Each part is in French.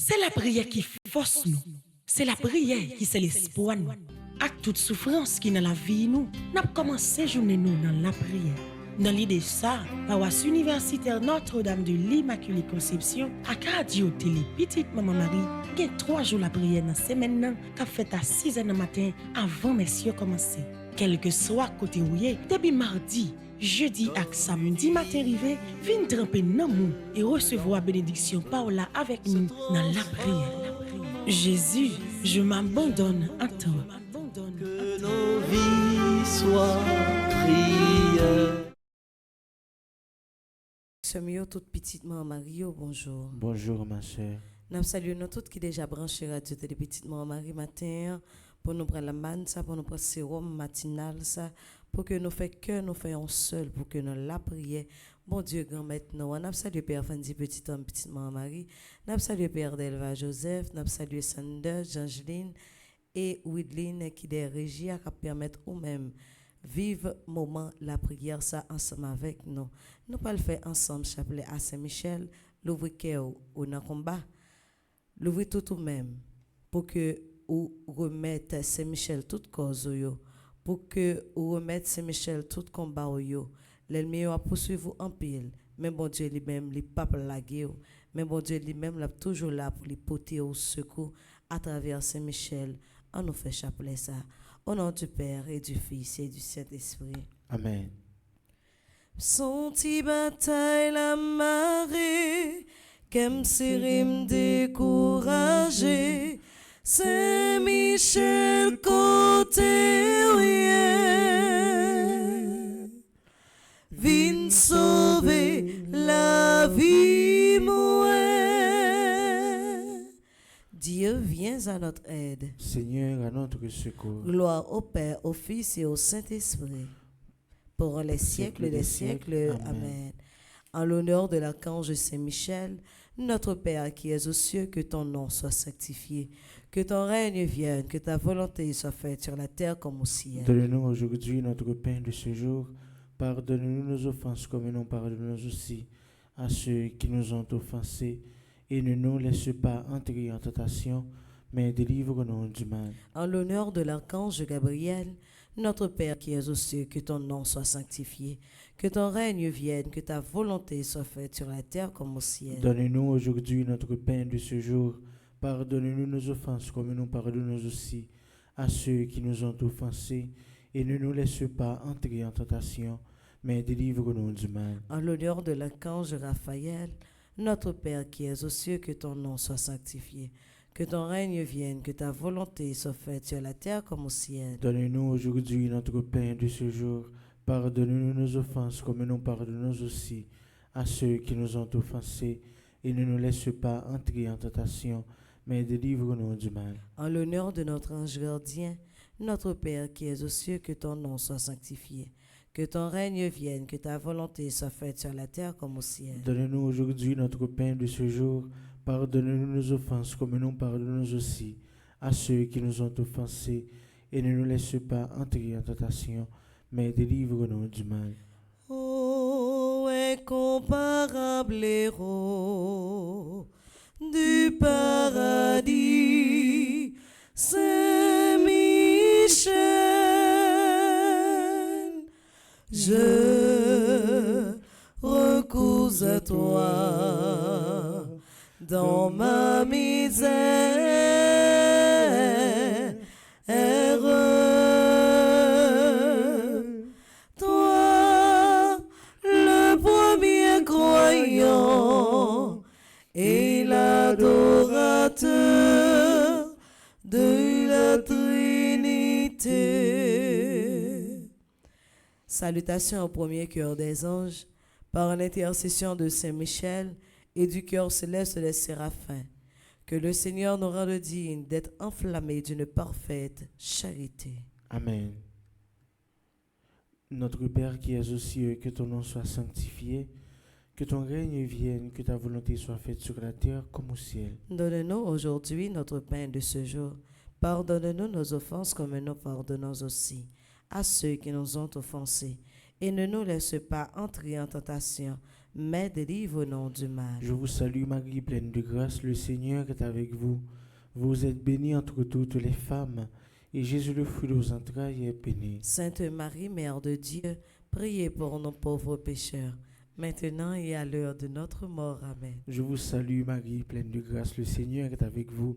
C'est la prière qui force nous. C'est la prière qui c'est l'espoir nous. Avec toute souffrance qui dans la vie nous, n'a commencé journée nous dans la prière. Dans l'idée ça, paroisse universitaire Notre-Dame de l'Immaculée Conception, à radio télé Petite Maman Marie, il y a 3 jours la prière dans la semaine qui a fait à 6 h du matin avant messieurs commencer. Quel que soit côté où y est, depuis mardi, jeudi et samedi matin arrivé, viens tremper dans nous et recevoir bénédiction Paola avec nous dans la prière. Jésus, je m'abandonne à toi. Que nos vies soient prières. Semio toute petite maman Mario, bonjour. Bonjour ma chère. Nous saluons nous toutes qui déjà branché radio télé petite maman Marie matin pour nous prendre la manne ça, pour nous prendre sérum matinal ça, pour que nous fassions que nous fassions seul, pour que nous la prière. Bon Dieu grand maintenant, nous saluons Père Fandy petit homme petite maman Marie, nous saluons Père Delva Joseph, nous saluons Sander, Jangeline et Widline qui des régies qui permettent ou même vivre moment la prière ça ensemble avec nous. Nous pas le faire ensemble chapelet à Saint-Michel, l'ouvrir cœur au nan combat. L'ouvrir tout ou même pour que ou remettre Saint-Michel toute cause yo, pour que ou remettre Saint-Michel tout combat yo. L'ennemi a poursuivre en pile, mais bon Dieu lui-même li pas plaguer, mais bon Dieu lui-même l'a toujours là pour lui porter au secours à travers Saint-Michel. On nous fait chapelet ça. Au nom du Père et du Fils et du Saint-Esprit. Amen. Son ti bataille la marée, qu'aime sérim découragé, Saint-Michel côté rien, vin sauver la vie mouée. Dieu vient à notre aide. Seigneur, à notre secours. Gloire au Père, au Fils et au Saint-Esprit. Pour les siècles des siècles. Amen. En l'honneur de l'archange Saint-Michel, notre Père qui es aux cieux, que ton nom soit sanctifié, que ton règne vienne, que ta volonté soit faite sur la terre comme au ciel. Donne-nous aujourd'hui notre pain de ce jour. Pardonne-nous nos offenses comme nous pardonnons aussi à ceux qui nous ont offensés. Et ne nous laisse pas entrer en tentation, mais délivre-nous du mal. En l'honneur de l'archange Gabriel, notre Père qui es aux cieux, que ton nom soit sanctifié, que ton règne vienne, que ta volonté soit faite sur la terre comme au ciel. Donne-nous aujourd'hui notre pain de ce jour. Pardonne-nous nos offenses comme nous pardonnons aussi à ceux qui nous ont offensés. Et ne nous laisse pas entrer en tentation, mais délivre-nous du mal. En l'honneur de l'archange Raphaël, notre Père qui es aux cieux, que ton nom soit sanctifié, que ton règne vienne, que ta volonté soit faite sur la terre comme au ciel. Donne-nous aujourd'hui notre pain de ce jour. Pardonne-nous nos offenses comme nous pardonnons aussi à ceux qui nous ont offensés. Et ne nous laisse pas entrer en tentation, mais délivre-nous du mal. En l'honneur de notre ange gardien, notre Père qui es aux cieux, que ton nom soit sanctifié, que ton règne vienne, que ta volonté soit faite sur la terre comme au ciel. Donne-nous aujourd'hui notre pain de ce jour. Pardonne-nous nos offenses comme nous pardonnons aussi à ceux qui nous ont offensés. Et ne nous laisse pas entrer en tentation, mais délivre-nous du mal. Ô incomparable héros du paradis, Saint-Michel, je recours à toi dans ma misère. Toi, le premier croyant et l'adorateur de la Trinité. Salutations au premier cœur des anges, par l'intercession de Saint-Michel et du cœur céleste des séraphins. Que le Seigneur nous rende digne d'être enflammés d'une parfaite charité. Amen. Notre Père qui es aux cieux, que ton nom soit sanctifié, que ton règne vienne, que ta volonté soit faite sur la terre comme au ciel. Donne-nous aujourd'hui notre pain de ce jour. Pardonne-nous nos offenses comme nous pardonnons aussi à ceux qui nous ont offensés. Et ne nous laisse pas entrer en tentation, mais délivre-nous du mal. Je vous salue Marie, pleine de grâce, le Seigneur est avec vous. Vous êtes bénie entre toutes les femmes, et Jésus, le fruit de vos entrailles, est béni. Sainte Marie, Mère de Dieu, priez pour nos pauvres pécheurs, maintenant et à l'heure de notre mort. Amen. Je vous salue Marie, pleine de grâce, le Seigneur est avec vous.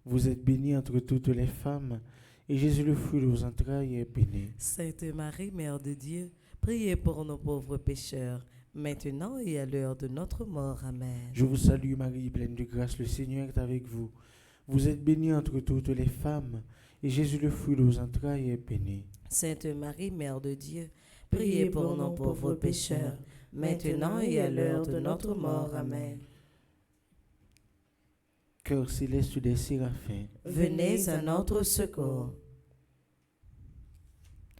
Vous êtes bénie entre toutes les femmes, et Jésus, le fruit de vos entrailles, est béni. Sainte Marie, Mère de Dieu, priez pour nos pauvres pécheurs, maintenant et à l'heure de notre mort. Amen. Je vous salue Marie, pleine de grâce, le Seigneur est avec vous. Vous êtes bénie entre toutes les femmes, et Jésus, le fruit de vos entrailles, est béni. Sainte Marie, Mère de Dieu, priez pour nos pauvres pécheurs, maintenant et à l'heure de notre mort. Amen. Cœur céleste des séraphins, Venez à notre secours.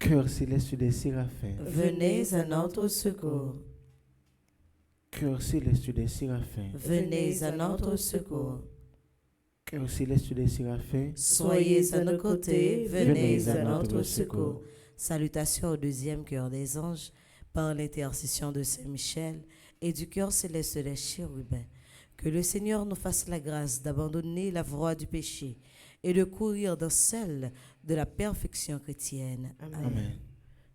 cœur céleste des séraphins, Venez à notre secours. cœur céleste des séraphins, Venez à notre secours. cœur céleste des séraphins, Soyez à nos côtés, venez à notre secours. Salutations au deuxième cœur des anges, par l'intercession de Saint Michel et du cœur céleste des chérubins. Que le Seigneur nous fasse la grâce d'abandonner la voie du péché et de courir dans celle de la perfection chrétienne. Amen. Amen.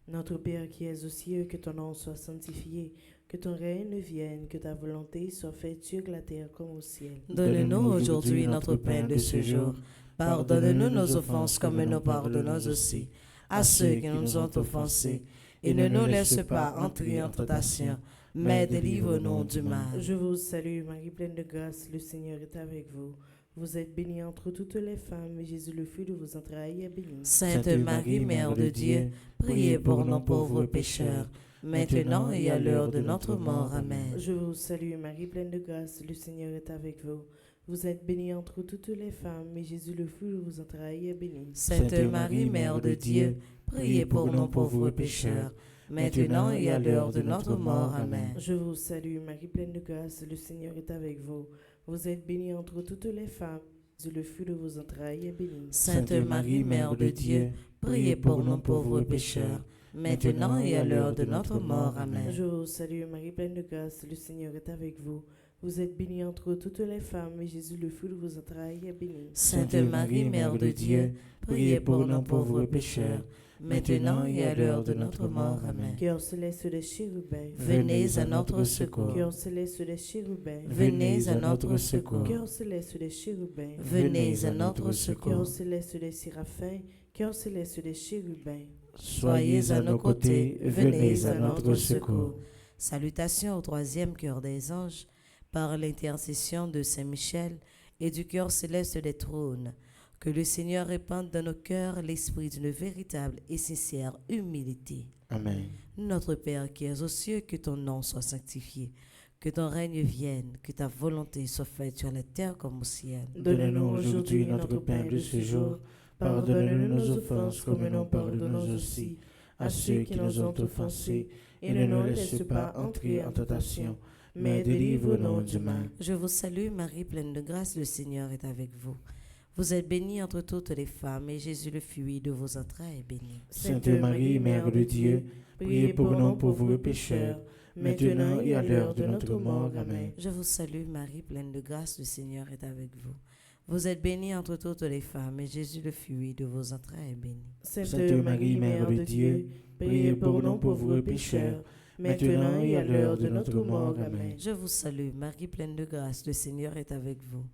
Notre Père qui es aux cieux, que ton nom soit sanctifié, que ton règne vienne, que ta volonté soit faite sur la terre comme au ciel. Donne-nous aujourd'hui notre pain de ce jour. Pardonne-nous nos offenses comme nous pardonnons aussi à ceux qui nous ont offensés. Et ne nous laisse pas entrer en tentation, mais délivre-nous du mal. Je vous salue, Marie pleine de grâce, le Seigneur est avec vous. Vous êtes bénie entre toutes les femmes, et Jésus, le fruit de vos entrailles, est béni. Sainte Marie, Mère de Dieu, priez pour nos pauvres pécheurs, maintenant et à l'heure de notre mort. Amen. Je vous salue, Marie pleine de grâce, le Seigneur est avec vous. Vous êtes bénie entre toutes les femmes, et Jésus, le fruit de vos entrailles, est béni. Sainte Marie, Mère de Dieu, priez pour nos pauvres pécheurs, maintenant et à l'heure de notre mort. Amen. Je vous salue, Marie pleine de grâce, le Seigneur est avec vous. Vous êtes bénie entre toutes les femmes, et le fruit de vos entrailles est béni. Sainte Marie, Mère de Dieu, priez pour nos pauvres pécheurs, maintenant et à l'heure de notre mort. Amen. Je vous salue, Marie pleine de grâce, le Seigneur est avec vous. Vous êtes bénie entre toutes les femmes, et Jésus, le fruit de vos entrailles, est béni. Sainte Marie, Mère de Dieu, priez pour nos pauvres pécheurs, maintenant et à l'heure de notre mort. Amen. Cœur céleste des chérubins, Venez à notre secours. cœur céleste des chérubins, Venez à notre secours. cœur céleste des chérubins, Venez à notre secours. cœur céleste des séraphins, cœur céleste des chérubins. Soyez à nos côtés, venez à notre secours. Salutations au troisième cœur des anges, par l'intercession de Saint Michel et du cœur céleste des trônes. Que le Seigneur répande dans nos cœurs l'esprit d'une véritable et sincère humilité. Amen. Notre Père qui es aux cieux, que ton nom soit sanctifié, que ton règne vienne, que ta volonté soit faite sur la terre comme au ciel. Donne-nous aujourd'hui notre pain de ce jour. Pardonne-nous nos offenses comme nous pardonnons aussi à ceux qui nous ont offensés. Et ne nous laisse pas entrer en tentation, mais délivre-nous du mal. Je vous salue Marie, pleine de grâce, le Seigneur est avec vous. Vous êtes bénie entre toutes les femmes, et Jésus, le fruit de vos entrailles, est béni. Sainte Marie, Mère de Dieu, priez pour nous pauvres pécheurs, maintenant et à l'heure de notre mort. Amen. Je vous salue Marie, pleine de grâce, le Seigneur est avec vous. Vous êtes bénie entre toutes les femmes, et Jésus, le fruit de vos entrailles, est béni. Sainte Marie, Mère de Dieu, priez pour nous pauvres pécheurs, maintenant et à l'heure de notre mort. Amen. Je vous salue Marie, pleine de grâce, le Seigneur est avec vous.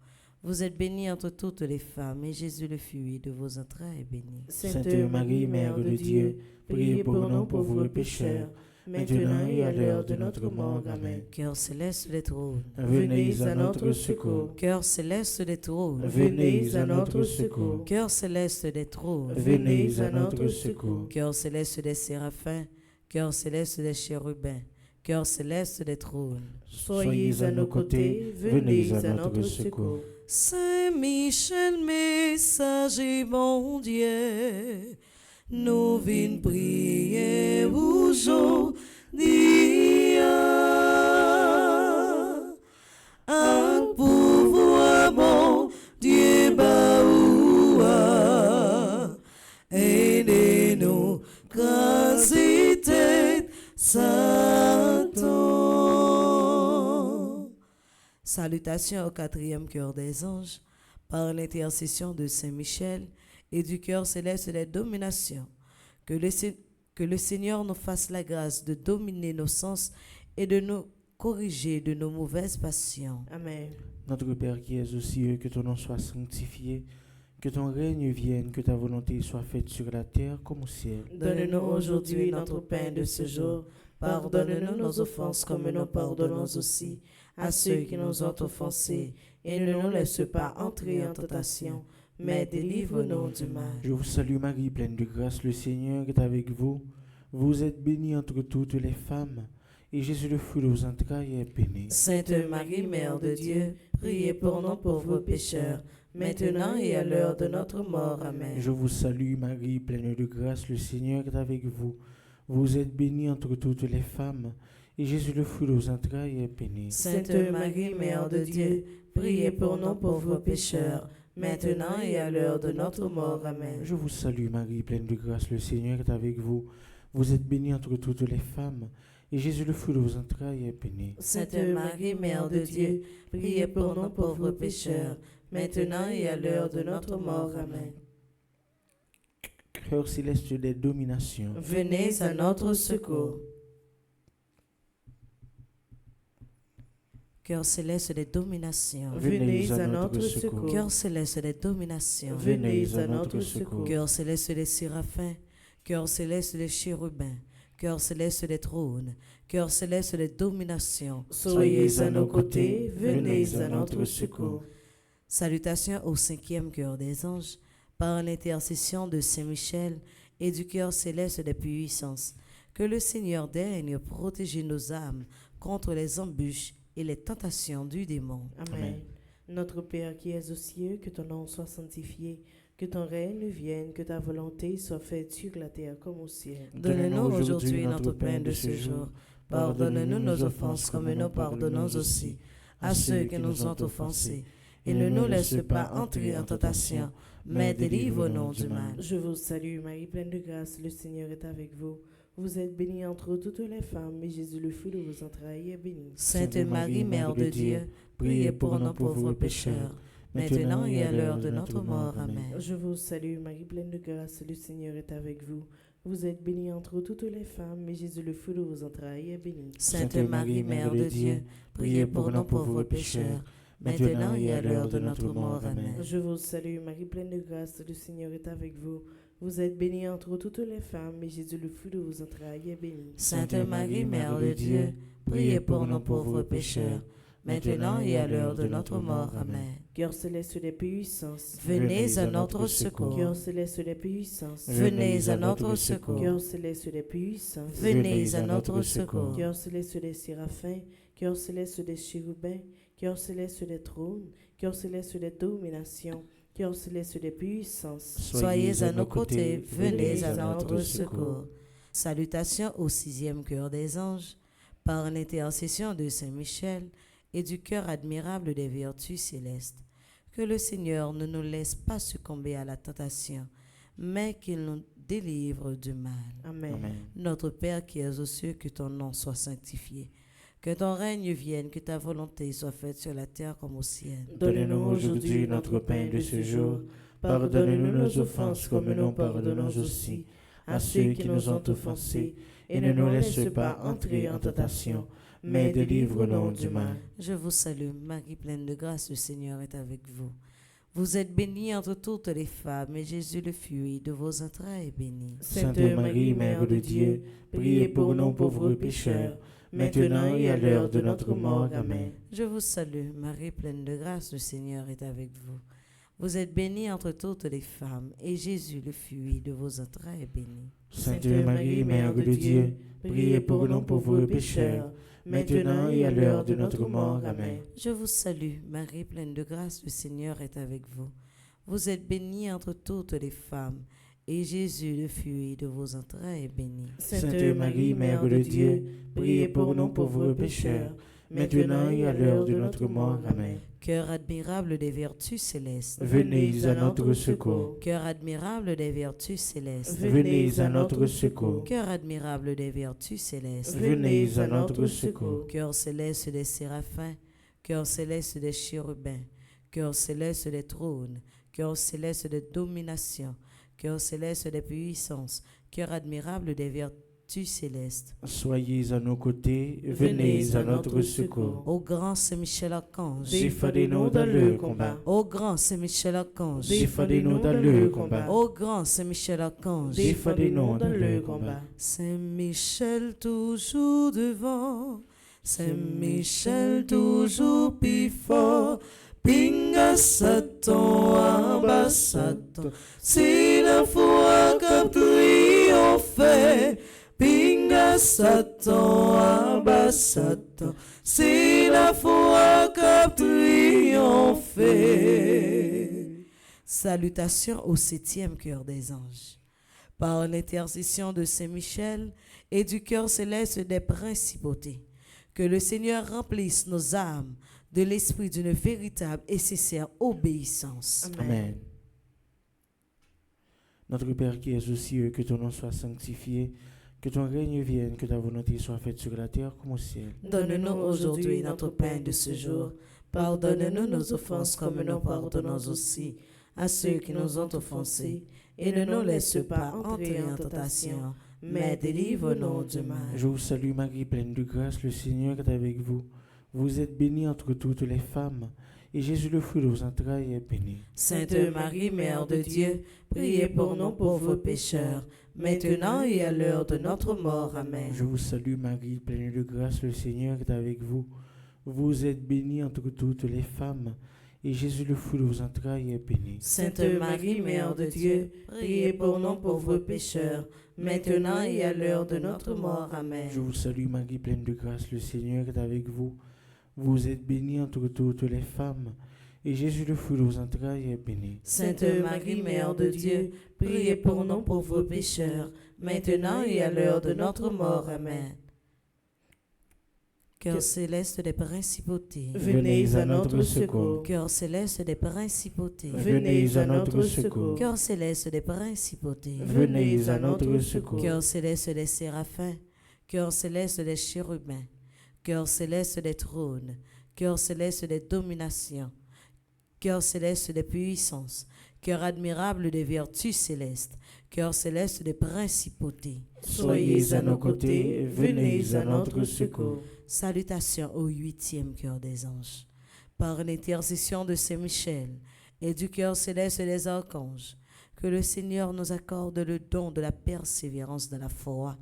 Vous êtes bénie entre toutes les femmes, et Jésus, le fruit de vos entrailles, est béni. Sainte Marie, Mère de Dieu, priez pour nous pauvres pécheurs, maintenant et à l'heure de notre mort. Amen. Cœur céleste des trônes, Venez à notre secours. cœur céleste des trônes, Venez à notre secours. cœur céleste des trônes, Venez à notre secours. cœur céleste des séraphins, cœur céleste des chérubins, cœur céleste des trônes. Soyez à nos côtés, venez à notre secours. Saint Michel, messager bon Dieu, nous vînes prier aujourd'hui. Un pouvoir bon Dieu baoua, aidez-nous, grâce et tête, Satan. Salutations au quatrième cœur des anges, par l'intercession de Saint Michel et du cœur céleste des dominations. Que le Seigneur nous fasse la grâce de dominer nos sens et de nous corriger de nos mauvaises passions. Amen. Notre Père qui es aux cieux, que ton nom soit sanctifié, que ton règne vienne, que ta volonté soit faite sur la terre comme au ciel. Donne-nous aujourd'hui notre pain de ce jour. Pardonne-nous nos offenses comme nous pardonnons aussi à ceux qui nous ont offensés. Et ne nous laisse pas entrer en tentation, mais délivre-nous du mal. Je vous salue Marie, pleine de grâce, le Seigneur est avec vous. Vous êtes bénie entre toutes les femmes, et Jésus, le fruit de vos entrailles, est béni. Sainte Marie, Mère de Dieu, priez pour nous pauvres pécheurs, maintenant et à l'heure de notre mort. Amen. Je vous salue Marie, pleine de grâce, le Seigneur est avec vous. Vous êtes bénie entre toutes les femmes, et Jésus, le fruit de vos entrailles, est béni. Sainte Marie, Mère de Dieu, priez pour nous pauvres pécheurs, maintenant et à l'heure de notre mort. Amen. Je vous salue Marie, pleine de grâce, le Seigneur est avec vous. Vous êtes bénie entre toutes les femmes, et Jésus, le fruit de vos entrailles, est béni. Sainte Marie, Mère de Dieu, priez pour nous pauvres pécheurs, maintenant et à l'heure de notre mort. Amen. Cœur céleste des dominations, Venez à notre secours. Cœur céleste des dominations. Venez à notre secours. Cœur céleste des dominations. Venez à notre secours. Cœur céleste des séraphins. Cœur céleste des chérubins. Cœur céleste des trônes. Cœur céleste des dominations. Soyez à nos côtés, venez à notre secours. Salutations au cinquième cœur des anges, par l'intercession de Saint Michel et du cœur céleste des puissances. Que le Seigneur daigne protéger nos âmes contre les embûches et les tentations du démon. Amen. Notre Père qui es aux cieux, que ton nom soit sanctifié, que ton règne vienne, que ta volonté soit faite sur la terre comme au ciel. Donne-nous aujourd'hui notre pain de ce jour. Pardonne-nous nos offenses comme nous pardonnons aussi à ceux qui nous ont offensés. Et ne nous laisse pas entrer en tentation, mais délivre-nous du mal. Je vous salue Marie, pleine de grâce, le Seigneur est avec vous. Vous êtes bénie entre toutes les femmes, et Jésus, le fruit de vos entrailles, est béni. Sainte Marie, Mère de Dieu, priez pour nos pauvres pécheurs, maintenant et à l'heure de notre mort. Amen. Je vous salue Marie, pleine de grâce, le Seigneur est avec vous. Vous êtes bénie entre toutes les femmes, et Jésus, le fruit de vos entrailles, est béni. Sainte Marie, Mère de Dieu, priez pour nos pauvres pécheurs, maintenant et à l'heure de notre mort. Amen. Je vous salue Marie, pleine de grâce, le Seigneur est avec vous. Vous êtes bénie entre toutes les femmes, et Jésus, le fruit de vos entrailles, est béni. Sainte Marie, Mère de Dieu, priez pour nos pauvres pécheurs, maintenant et à l'heure de notre mort. Amen. Cœur céleste des puissances, Venez à notre secours. cœur céleste des puissances, Venez à notre secours. cœur céleste des puissances, Venez à notre secours. cœur céleste des séraphins, cœur céleste des chérubins, cœur céleste des trônes, cœur céleste des dominations, cœur céleste des puissances. Soyez à nos côtés, venez à notre secours. Salutations au sixième cœur des anges, par l'intercession de Saint Michel et du cœur admirable des vertus célestes. Que le Seigneur ne nous laisse pas succomber à la tentation, mais qu'il nous délivre du mal. Amen. Notre Père qui es aux cieux, que ton nom soit sanctifié. Que ton règne vienne, que ta volonté soit faite sur la terre comme au ciel. Donne-nous aujourd'hui notre pain de ce jour. Pardonne-nous nos offenses comme nous pardonnons aussi à ceux qui nous ont offensés. Et ne nous laisse pas entrer en tentation, mais délivre-nous du mal. Je vous salue, Marie pleine de grâce, le Seigneur est avec vous. Vous êtes bénie entre toutes les femmes, et Jésus, le fruit de vos entrailles, est béni. Sainte Marie, Mère de Dieu, priez pour nous pauvres pécheurs, maintenant et à l'heure de notre mort. Amen. Je vous salue, Marie pleine de grâce, le Seigneur est avec vous. Vous êtes bénie entre toutes les femmes, et Jésus, le fruit de vos entrailles, est béni. Sainte Marie, Mère de Dieu, priez pour nous pauvres pécheurs, maintenant et à l'heure de notre mort. Amen. Je vous salue, Marie pleine de grâce, le Seigneur est avec vous. Vous êtes bénie entre toutes les femmes, et Jésus, le fruit de vos entrailles, est béni. Sainte Marie, Mère de Dieu, priez pour nous pauvres pécheurs, maintenant et à l'heure de notre mort. Amen. Cœur admirable des vertus célestes. Venez à notre secours. Cœur admirable des vertus célestes. Venez à notre secours. Cœur admirable des vertus célestes. Venez à notre secours. Cœur céleste des séraphins. cœur céleste des chérubins, cœur céleste des trônes, cœur céleste des dominations, cœur céleste des puissances, cœur admirable des vertus célestes. Soyez à nos côtés, venez à notre secours. Ô grand Saint-Michel-Archange, Défendez-nous dans le combat. ô grand Saint-Michel-Archange, Défendez-nous dans le combat. ô grand Saint-Michel-Archange, Défendez-nous dans le combat. Saint-Michel toujours devant, Saint-Michel toujours plus fort, pinga Satan, abat Satan, si la foi que triomphe, pinga Satan, abat Satan, si la foi que triomphe. Salutations au 7e cœur des anges. Par l'intercession de Saint-Michel et du cœur céleste des principautés, que le Seigneur remplisse nos âmes de l'esprit d'une véritable et sincère obéissance. Amen. Notre Père qui es aux cieux, que ton nom soit sanctifié, que ton règne vienne, que ta volonté soit faite sur la terre comme au ciel. Donne-nous aujourd'hui notre pain de ce jour. Pardonne-nous nos offenses comme nous pardonnons aussi à ceux qui nous ont offensés. Et ne nous laisse pas entrer en tentation, mais délivre-nous du mal. Je vous salue Marie, pleine de grâce, le Seigneur est avec vous. Vous êtes bénie entre toutes les femmes, et Jésus, le fruit de vos entrailles, est béni. Sainte Marie, Mère de Dieu, priez pour nous pauvres pécheurs, maintenant et à l'heure de notre mort. Amen. Je vous salue Marie, pleine de grâce, le Seigneur est avec vous. Vous êtes bénie entre toutes les femmes, et Jésus, le fruit de vos entrailles, est béni. Sainte Marie, Mère de Dieu, priez pour nous pauvres pécheurs, maintenant et à l'heure de notre mort. Amen. Je vous salue Marie, pleine de grâce, le Seigneur est avec vous. Vous êtes bénie entre toutes les femmes, et Jésus, le fruit de vos entrailles, est béni. Sainte Marie, Mère de Dieu, priez pour nous pauvres pécheurs, maintenant et à l'heure de notre mort. Amen. Cœur céleste des principautés, Venez à notre secours. cœur céleste des principautés, Venez à notre secours. cœur céleste des principautés, Venez à notre secours. cœur céleste des séraphins, cœur céleste des chérubins, cœur céleste des trônes, cœur céleste des dominations, cœur céleste des puissances, cœur admirable des vertus célestes, cœur céleste des principautés. Soyez à nos côtés, venez à notre secours. Salutations au 8e cœur des anges. Par l'intercession de Saint-Michel et du cœur céleste des archanges, que le Seigneur nous accorde le don de la persévérance dans la foi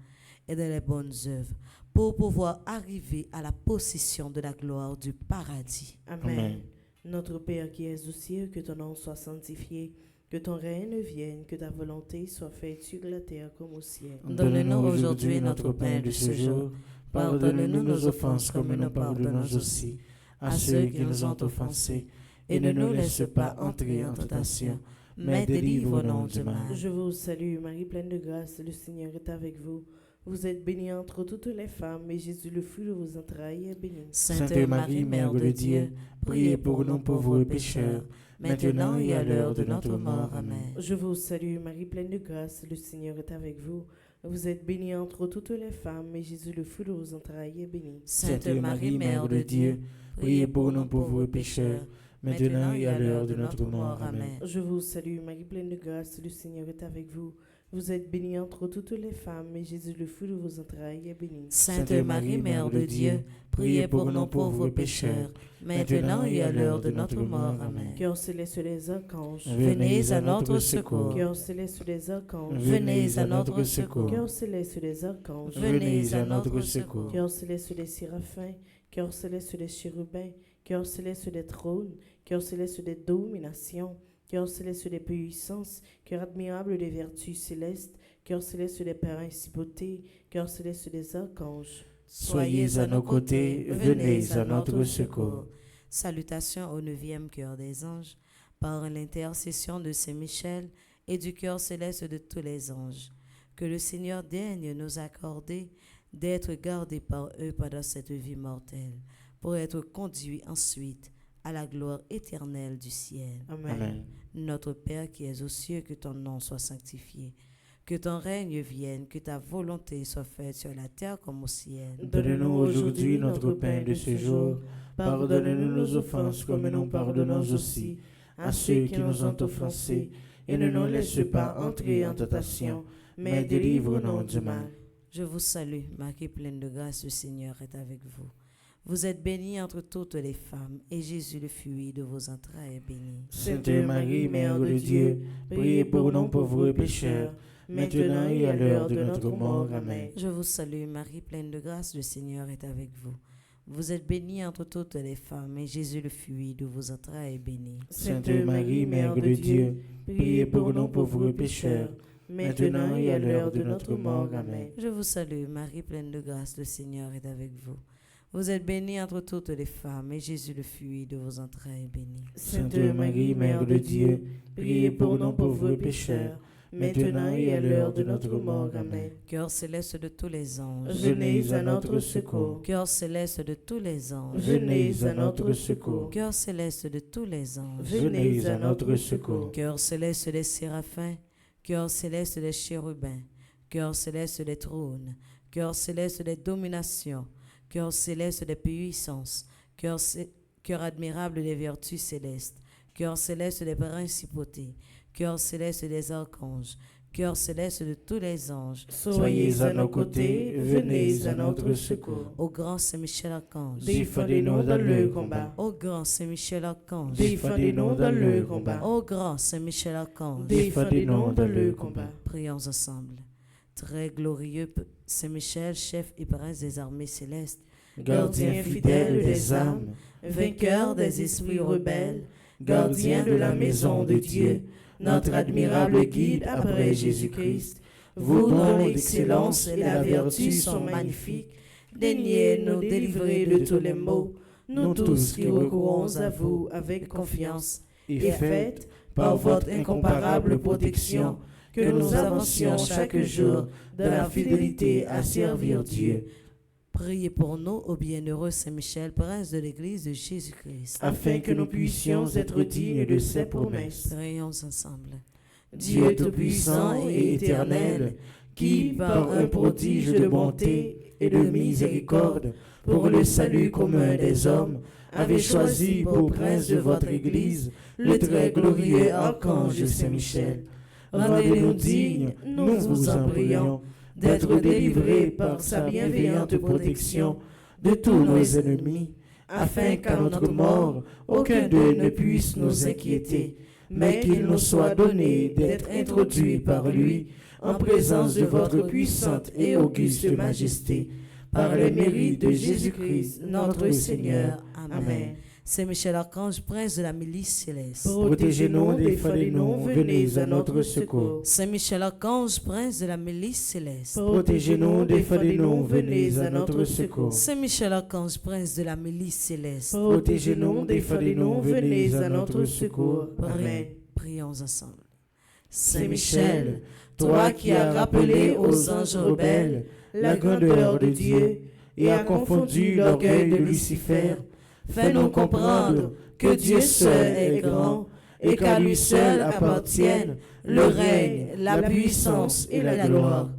et dans les bonnes œuvres, pour pouvoir arriver à la possession de la gloire du paradis. Amen. Amen. Notre Père qui es aux cieux, que ton nom soit sanctifié, que ton règne vienne, que ta volonté soit faite sur la terre comme au ciel. Donne-nous aujourd'hui notre pain de ce jour. Pardonne-nous nos offenses comme nous pardonnons aussi à ceux qui nous ont offensés, et ne nous laisse pas entrer en tentation, mais délivre-nous du mal. Je vous salue, Marie pleine de grâce, le Seigneur est avec vous. Vous êtes bénie entre toutes les femmes, et Jésus, le fruit de vos entrailles, est béni. Sainte Marie, Mère de Dieu, priez pour nous pauvres pécheurs, maintenant et à l'heure de notre mort. Amen. Je vous salue, Marie pleine de grâce, le Seigneur est avec vous. Vous êtes bénie entre toutes les femmes, et Jésus, le fruit de vos entrailles, est béni. Sainte Marie, Mère de Dieu, priez pour nous pauvres pécheurs, maintenant et à l'heure de notre mort. Amen. Je vous salue, Marie pleine de grâce, le Seigneur est avec vous. Vous êtes bénie entre toutes les femmes, et Jésus, le fruit de vos entrailles, est béni. Sainte Marie, Mère de Dieu, priez pour nous pauvres pécheurs, maintenant et à l'heure de notre mort. Amen. Cœur céleste des archanges, Venez à notre secours. cœur céleste des archanges, Venez à notre secours. cœur céleste des archanges, Venez à notre secours. cœur céleste des séraphins, cœur céleste des chérubins, cœur céleste des trônes, cœur céleste des dominations, cœur céleste des puissances, cœur admirable des vertus célestes, cœur céleste des principautés, cœur céleste des archanges. Soyez à nos côtés, venez à notre secours. Salutations au 9e cœur des anges, par l'intercession de Saint-Michel et du cœur céleste de tous les anges. Que le Seigneur daigne nous accorder d'être gardés par eux pendant cette vie mortelle, pour être conduits ensuite à la gloire éternelle du ciel. Amen. Amen. Notre Père qui es aux cieux, que ton nom soit sanctifié, que ton règne vienne, que ta volonté soit faite sur la terre comme au ciel. Donne-nous aujourd'hui notre pain de ce jour. Pardonne-nous nos offenses comme nous pardonnons aussi à ceux qui nous ont offensés. Et ne nous laisse pas entrer en tentation, mais délivre-nous du mal. Je vous salue, Marie pleine de grâce, le Seigneur est avec vous. Vous êtes bénie entre toutes les femmes, et Jésus, le fruit de vos entrailles, est béni. Sainte Marie, Mère de Dieu, priez pour nous pauvres pécheurs, maintenant et à l'heure de notre mort. Amen. Je vous salue, Marie pleine de grâce, le Seigneur est avec vous. Vous êtes bénie entre toutes les femmes, et Jésus, le fruit de vos entrailles, est béni. Sainte Marie, Mère de Dieu, priez pour nous pauvres pécheurs, maintenant et à l'heure de notre mort. Amen. Je vous salue, Marie pleine de grâce, le Seigneur est avec vous. Vous êtes bénie entre toutes les femmes, et Jésus, le fruit de vos entrailles, est béni. Sainte Marie, Mère de Dieu, priez pour nous pauvres pécheurs, maintenant et à l'heure de notre mort. Amen. Cœur céleste de tous les anges, Venez à notre secours. cœur céleste de tous les anges, Venez à notre secours. cœur céleste de tous les anges, Venez à notre secours. cœur céleste des séraphins, cœur céleste des chérubins, cœur céleste des trônes, cœur céleste des dominations, cœur céleste des puissances, cœur admirable des vertus célestes, cœur céleste des principautés, cœur céleste des archanges, cœur céleste de tous les anges, Soyez à nos côtés, venez à notre secours. Ô grand Saint-Michel Archange, Défendez-nous dans le combat. ô grand Saint-Michel Archange, Défendez-nous dans le combat. ô grand Saint-Michel Archange, Défendez-nous dans le combat. prions ensemble. Très glorieux Saint-Michel, chef et prince des armées célestes, Gardien fidèle des âmes, vainqueur des esprits rebelles, gardien de la maison de Dieu, notre admirable guide après Jésus-Christ, vous dont l'excellence et la vertu sont magnifiques, daignez nous délivrer de tous les maux, nous tous qui recourons à vous avec confiance, et et faites, par votre incomparable protection, que nous avancions chaque jour de la fidélité à servir Dieu. priez pour nous, ô bienheureux Saint-Michel, prince de l'Église de Jésus-Christ, afin que nous puissions être dignes de ses promesses. prions ensemble. Dieu Tout-Puissant et éternel, qui, par un prodige de bonté et de miséricorde, pour le salut commun des hommes, avez choisi pour prince de votre Église le très glorieux archange Saint-Michel. Rendez-nous dignes, nous vous en prions, d'être délivrés par sa bienveillante protection de tous nos ennemis, afin qu'à notre mort, aucun d'eux ne puisse nous inquiéter, mais qu'il nous soit donné d'être introduits par lui en présence de votre puissante et auguste majesté, par les mérites de Jésus-Christ, notre Seigneur. Amen. Saint-Michel Archange, prince de la milice céleste. Protégez-nous, défendez-nous, venez à notre secours. Saint-Michel Archange, prince de la milice céleste. Protégez-nous, défendez-nous, venez à notre secours. Saint-Michel Archange, prince de la milice céleste. Protégez-nous, défendez-nous, venez à notre secours. Amen. Prions ensemble. Saint-Michel, toi qui as rappelé aux anges rebelles la grandeur de Dieu et as confondu l'orgueil de Lucifer, fais-nous comprendre que Dieu seul est grand et qu'à lui seul appartiennent le règne, la puissance et la gloire.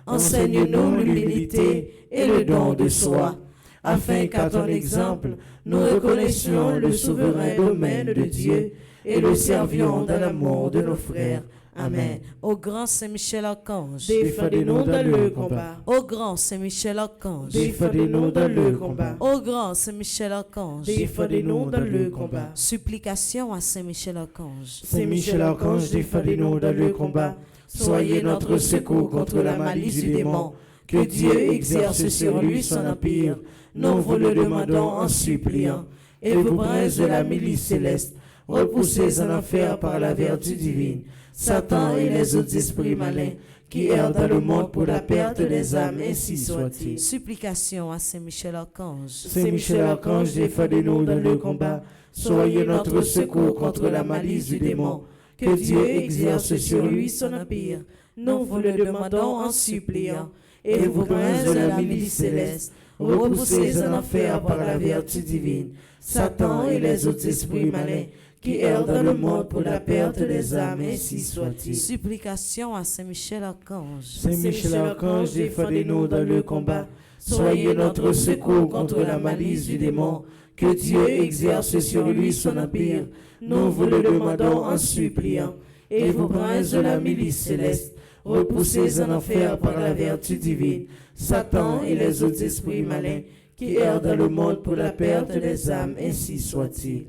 Enseigne-nous l'humilité et le don de soi, afin qu'à ton exemple, nous reconnaissions le souverain domaine de Dieu et le servions dans l'amour de nos frères. Amen. Au grand Saint-Michel Archange, Défendez-nous dans le combat. au grand Saint-Michel Archange, Défendez-nous dans le combat. au grand Saint-Michel Archange, Défendez-nous dans le combat. supplication à Saint-Michel Archange. Saint-Michel Archange, défendez-nous dans le combat. Soyez notre secours contre la malice du démon. Que Dieu exerce sur lui son empire. Nous vous le demandons en suppliant. Et vous, princes de la milice céleste, repoussez en enfer par la vertu divine Satan et les autres esprits malins qui errent dans le monde pour la perte des âmes, ainsi soit-il. Supplication à Saint-Michel Archange. Saint-Michel Archange, défendez-nous dans le combat. Soyez notre secours contre la malice du démon. Que Dieu exerce sur lui son empire. Nous vous le demandons en suppliant. Et vous, princes de la milice céleste, repoussez en enfer par la vertu divine Satan et les autres esprits malins qui errent dans le monde pour la perte des âmes, ainsi soit-il. Supplication à Saint-Michel Archange. Saint-Michel Archange, défendez-nous dans le combat. Soyez notre secours contre la malice du démon. que Dieu exerce sur lui son empire. Nous vous le demandons en suppliant. Et vous, princes de la milice céleste, repoussez en enfer par la vertu divine Satan et les autres esprits malins qui errent dans le monde pour la perte des âmes, ainsi soit-il.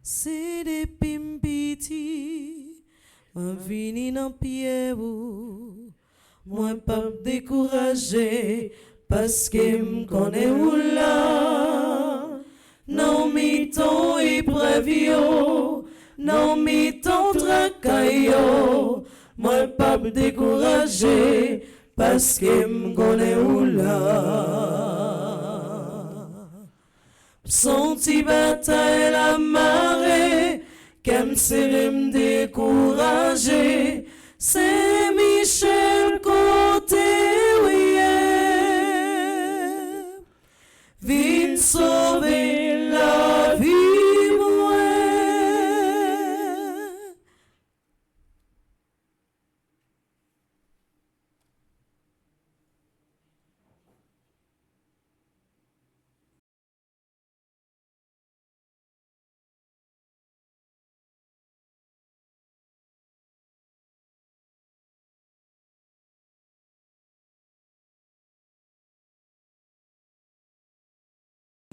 C'est des pimpiti, moi vini dans pied ou, moi pas découragé, parce que m'connais ou là, non mi ton épreuve yo, non mi ton tracay yo, moi pas découragé, parce que m'connais ou là. Senti bataille la marée, qu'aime serrer m'décourager, c'est Michel côté oui, vite sauver la vie moi.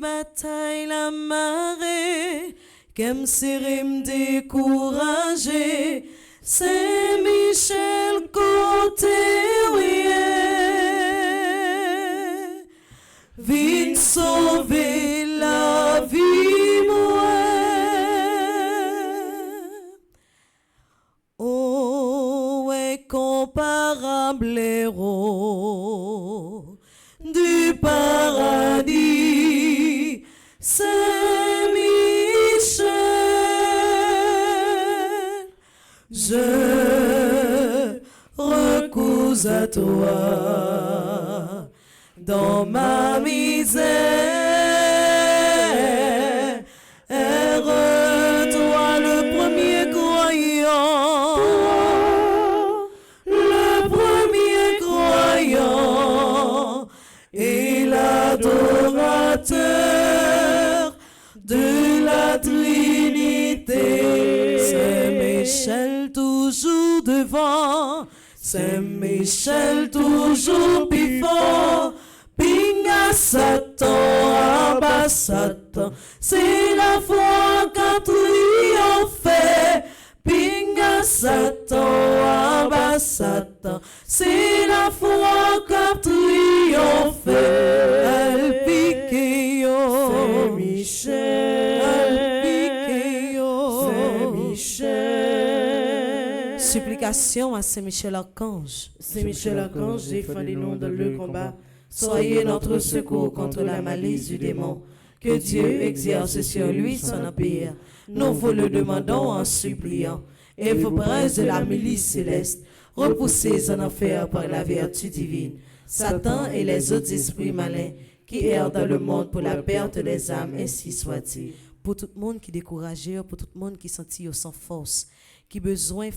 Bataille la marée, qu'aime serrer m'décourager, c'est Michel côté oui, vite sauver la vie moi. Oh, est comparable héros du paradis, Saint Michel, je recours à toi dans ma misère, toi le premier croyant, le premier croyant et l'adorateur de la Trinité. C'est Michel toujours devant, c'est Michel toujours plus fort. Pinga Satan, abat Satan, c'est la foi qu'a triomphé. Pinga Satan, abat Satan, c'est la foi qu'a triomphé. Elle pique yo, c'est Michel. Elle pique yo, c'est Michel. Supplication à Saint Michel Archange. Saint Michel Archange, défendez-nous dans le combat. Soyez notre secours contre la malice du démon. Que Dieu exerce sur lui son empire. Nous vous le demandons en suppliant. Et vous, princes de la milice céleste, repoussez en enfer par la vertu divine Satan et les autres esprits malins qui errent dans le monde pour la perte des âmes, ainsi soit-il. Pour tout le monde qui est découragé, pour tout le monde qui sentit sans force, qui besoin,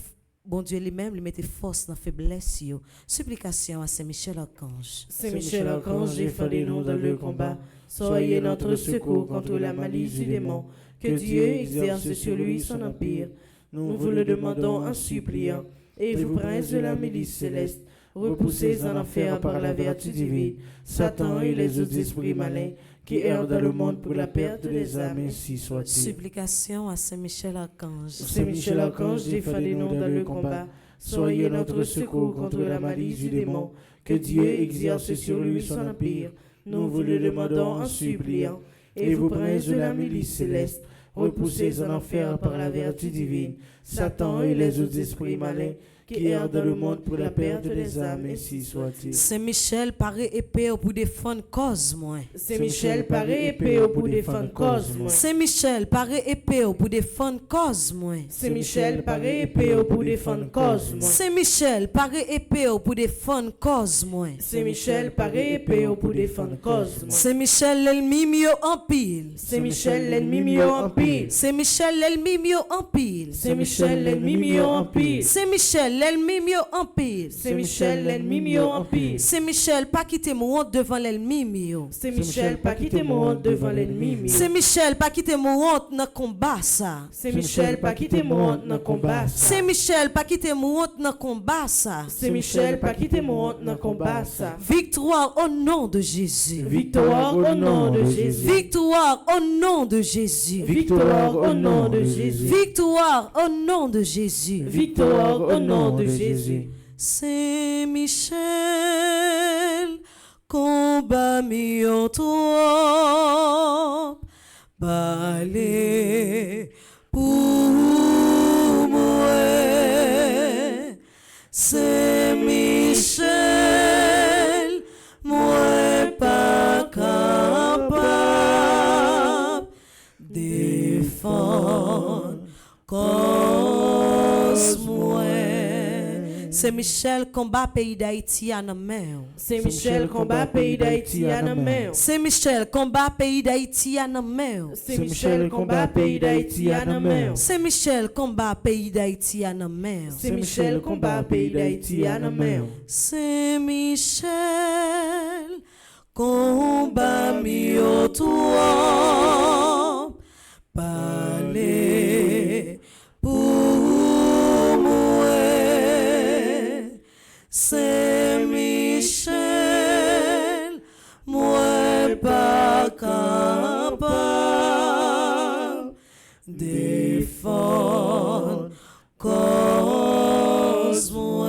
bon Dieu lui-même, lui mettait force dans la faiblesse. Supplication à Saint Michel Archange. Saint Michel Archange, défendez-nous dans le combat. Soyez notre secours contre la malice du démon. Que Dieu exerce sur lui son empire. Nous vous le demandons en suppliant. Et vous, princes de la milice céleste, repoussez en enfer par la vertu divine Satan et les autres esprits malins qui errent dans le monde pour la perte des âmes, ainsi soit-il. Supplication à Saint Michel Archange. Saint Michel Archange, défendez-nous dans le combat. Soyez notre secours contre la malice du démon. Que Dieu exerce sur lui son empire. Nous vous le demandons en suppliant. Et vous, princes de la milice céleste, repoussez en enfer par la vertu divine Satan et les autres esprits malins qui errent dans le monde pour la perte des âmes, ainsi soit-il. Saint Michel, paraît épée pour défendre cause moi. Saint Michel, paraît épée pour défendre cause moi. Saint Michel, paraît épée pour défendre cause moi. Saint Michel, paraît épée pour défendre cause moi. Saint Michel, paraît épée pour défendre cause moi. Saint Michel, paraît épée pour défendre cause moi. Saint Michel, l'ennemi mieux en pile. Saint Michel, l'ennemi mieux en pile. Saint Michel, l'ennemi mieux en pile. Saint Michel, l'ennemi mieux en pile. Saint Michel, Michel, l'ennemi mieux en pile. C'est Michel, l'ennemi mieux en pile. C'est Michel, pas quitter mon honte devant l'ennemi mieux. C'est Michel, pas quitter mon honte devant l'ennemi mieux. C'est Michel, pas quitter mon honte dans combat ça. C'est Michel, pas quitter mon honte dans combat ça. C'est Michel, pas quitter mon honte dans combat ça. C'est Michel, pas quitter mon honte dans combat ça. Victoire au nom de Jésus. Victoire au nom de Jésus. Victoire au nom de Jésus. Victoire au nom de Jésus. Victoire au nom de Jésus. Victoire au nom de Jésus. C'est Michel, combat mieux toi, balai pour moi. C'est Michel, moi pas capable défendre cause moi. C'est Michel combat pays d'Haïti à la main. C'est Michel combat pays d'Haïti à la main. C'est Michel combat pays d'Haïti à la main. C'est Michel combat pays d'Haïti à la main. C'est Michel combat pays d'Haïti à la main. C'est Michel combat pays d'Haïti à la main. C'est Michel combat mieux toi, parler pour moi. C'est Michel, moi pas capable défendre cause moi.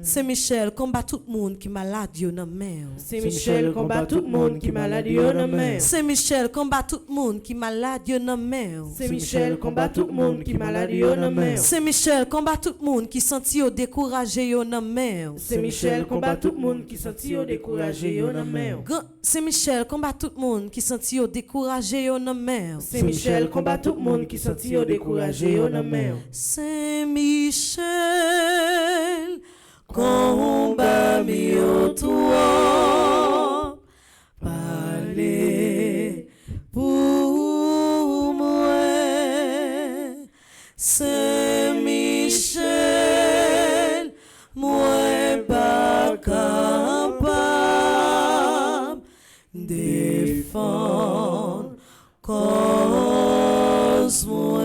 C'est Michel combat tout le monde qui malade yo nan main. C'est Michel combat tout le monde qui malade yo nan main. C'est Michel combat tout le monde qui malade yo nan main. C'est Michel combat tout le monde qui malade yo nan main. C'est Michel combat tout le monde qui senti yo découragé yo nan main. C'est Michel combat tout le monde qui senti yo découragé yo nan main. C'est Michel combat tout le monde qui senti yo découragé yo nan main. C'est Michel combat tout le monde qui senti yo découragé yo nan main. C'est Michel combat mieux toi, parler pour moi. C'est Michel, moi pas capable défendre cause moi.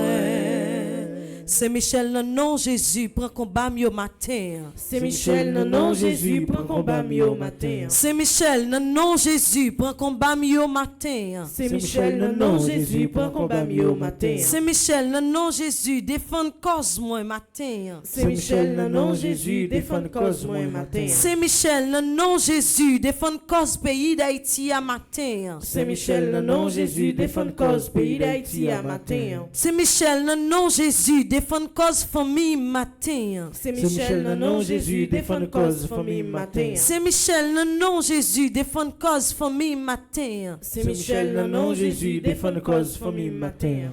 C'est Michel, non, non, Jésus, prend combat mieux matin. C'est Michel, non, non, Jésus, prend combat mieux matin. C'est Michel, non, non, Jésus, prend combat mieux matin. C'est Michel, non, non, Jésus, prend combat mieux matin. C'est Michel, non, non, Jésus, défend cause moi matin. C'est Michel, non, non, Jésus, défend cause moi matin. C'est Michel, non, non, Jésus, défend cause pays d'Haïti à matin. C'est Michel, non, non, Jésus, défend cause pays d'Haïti à matin. C'est Michel, non, non, Jésus, défend cause famille matin. C'est Michel, non, non, Jésus, défend cause famille matin. C'est Michel, non, non, Jésus, défend cause famille matin. C'est Michel, non, non, Jésus, défend cause famille matin.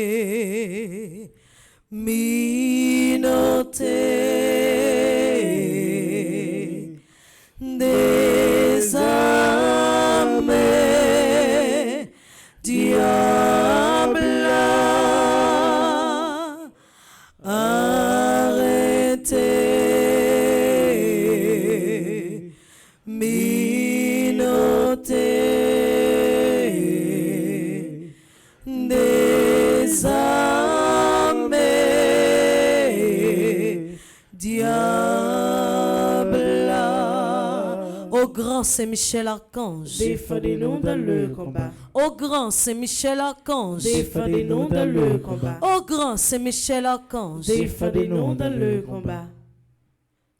Arrêtez, minoté, désarmé, diable, arrêtez, minoté, désarmé, diable. Au grand Saint-Michel Archange, Défendez-nous dans le combat. au grand Saint-Michel Archange, Défendez-nous dans le combat. au grand Saint-Michel Archange, Défendez-nous dans le combat.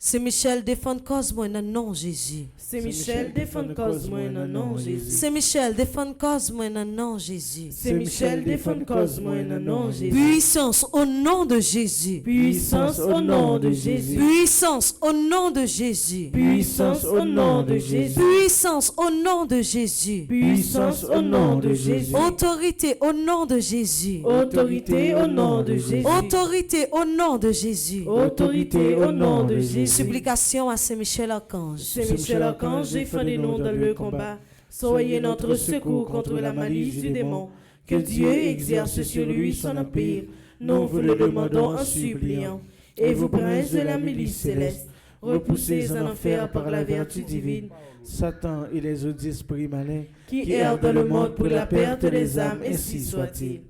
Saint-Michel défend cause moi dans le nom Jésus. C'est Michel, défend cause moi dans le nom Jésus. Saint-Michel défend cause moi dans le nom Jésus. C'est Michel, défend cause moi dans le nom Jésus. Puissance au nom de Jésus. Puissance au nom de Jésus. Puissance au nom de Jésus. Puissance au nom de Jésus. Puissance au nom de Jésus. Puissance au nom de Jésus. Autorité au nom de Jésus. Autorité au nom de Jésus. Autorité au nom de Jésus. Autorité au nom de Jésus. Supplication à Saint-Michel Archange. C'est Michel Archange, défendez-nous dans le combat. Soyez notre secours contre la malice du démon. Que Dieu exerce sur lui son empire. Nous vous le demandons en suppliant. Et vous, prince de la milice céleste, repoussés en enfer par la vertu divine, Satan et les autres esprits malins qui errent dans le monde pour la perte des âmes, ainsi soit-il.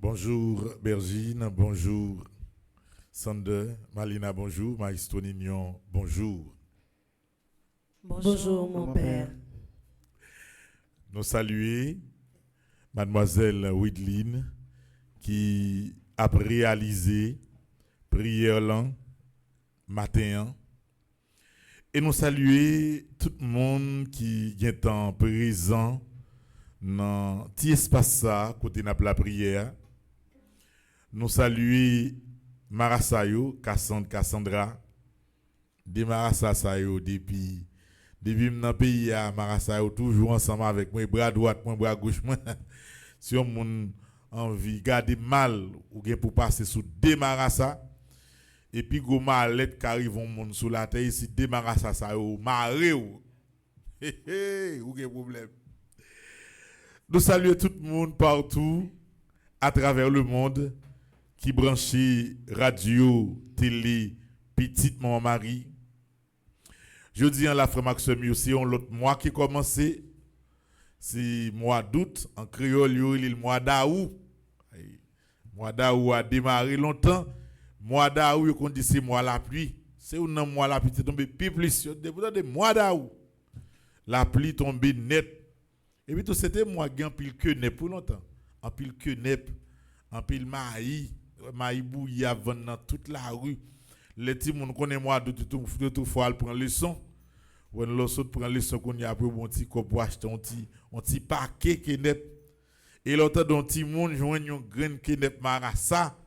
Bonjour Bergine, bonjour Sander, Malina, bonjour, Maestro Nignon, bonjour. Bonjour mon père. Nous saluons Mademoiselle Widline qui a réalisé prière là matin et nous saluons tout le monde qui est en présent dans petit espace ça côté n'a la prière. Nous saluons Marasayo, Cassandra, de Marasayo depuis mon pays à Marasayo, toujours ensemble avec moi, bras droit, moi, bras gauche, moi. Si on a envie de garder mal ou bien pour passer sous deux Marasa, et puis go malette qui arrive mon sous la terre ici, deux Marasa, ça yo, maré ou. Ou quel problème. Nous saluons tout le monde partout, à travers le monde, qui branchit radio, télé, petite Maman Marie. Je dis en la frère Maxime aussi, on l'autre mois qui commencé, c'est mois d'août, en créole, il est le mois d'août. Mois d'août a démarré longtemps. Mois d'août, on dit c'est mois la pluie. C'est un mois la pluie, c'est tombé plus. De mois d'août, la pluie tombe net. Et puis tout c'était mois qui en pile que net pour longtemps. En pile que net, en pile maï bouilli avant dans toute la rue. Les petits monde connaît moi de tout fois prend leçon. When l'autre prend leçon qu'on y a pour bon petit cop pour acheter un petit paquet qui net. Et l'autre don petit monde joindre une graine qui net marassa.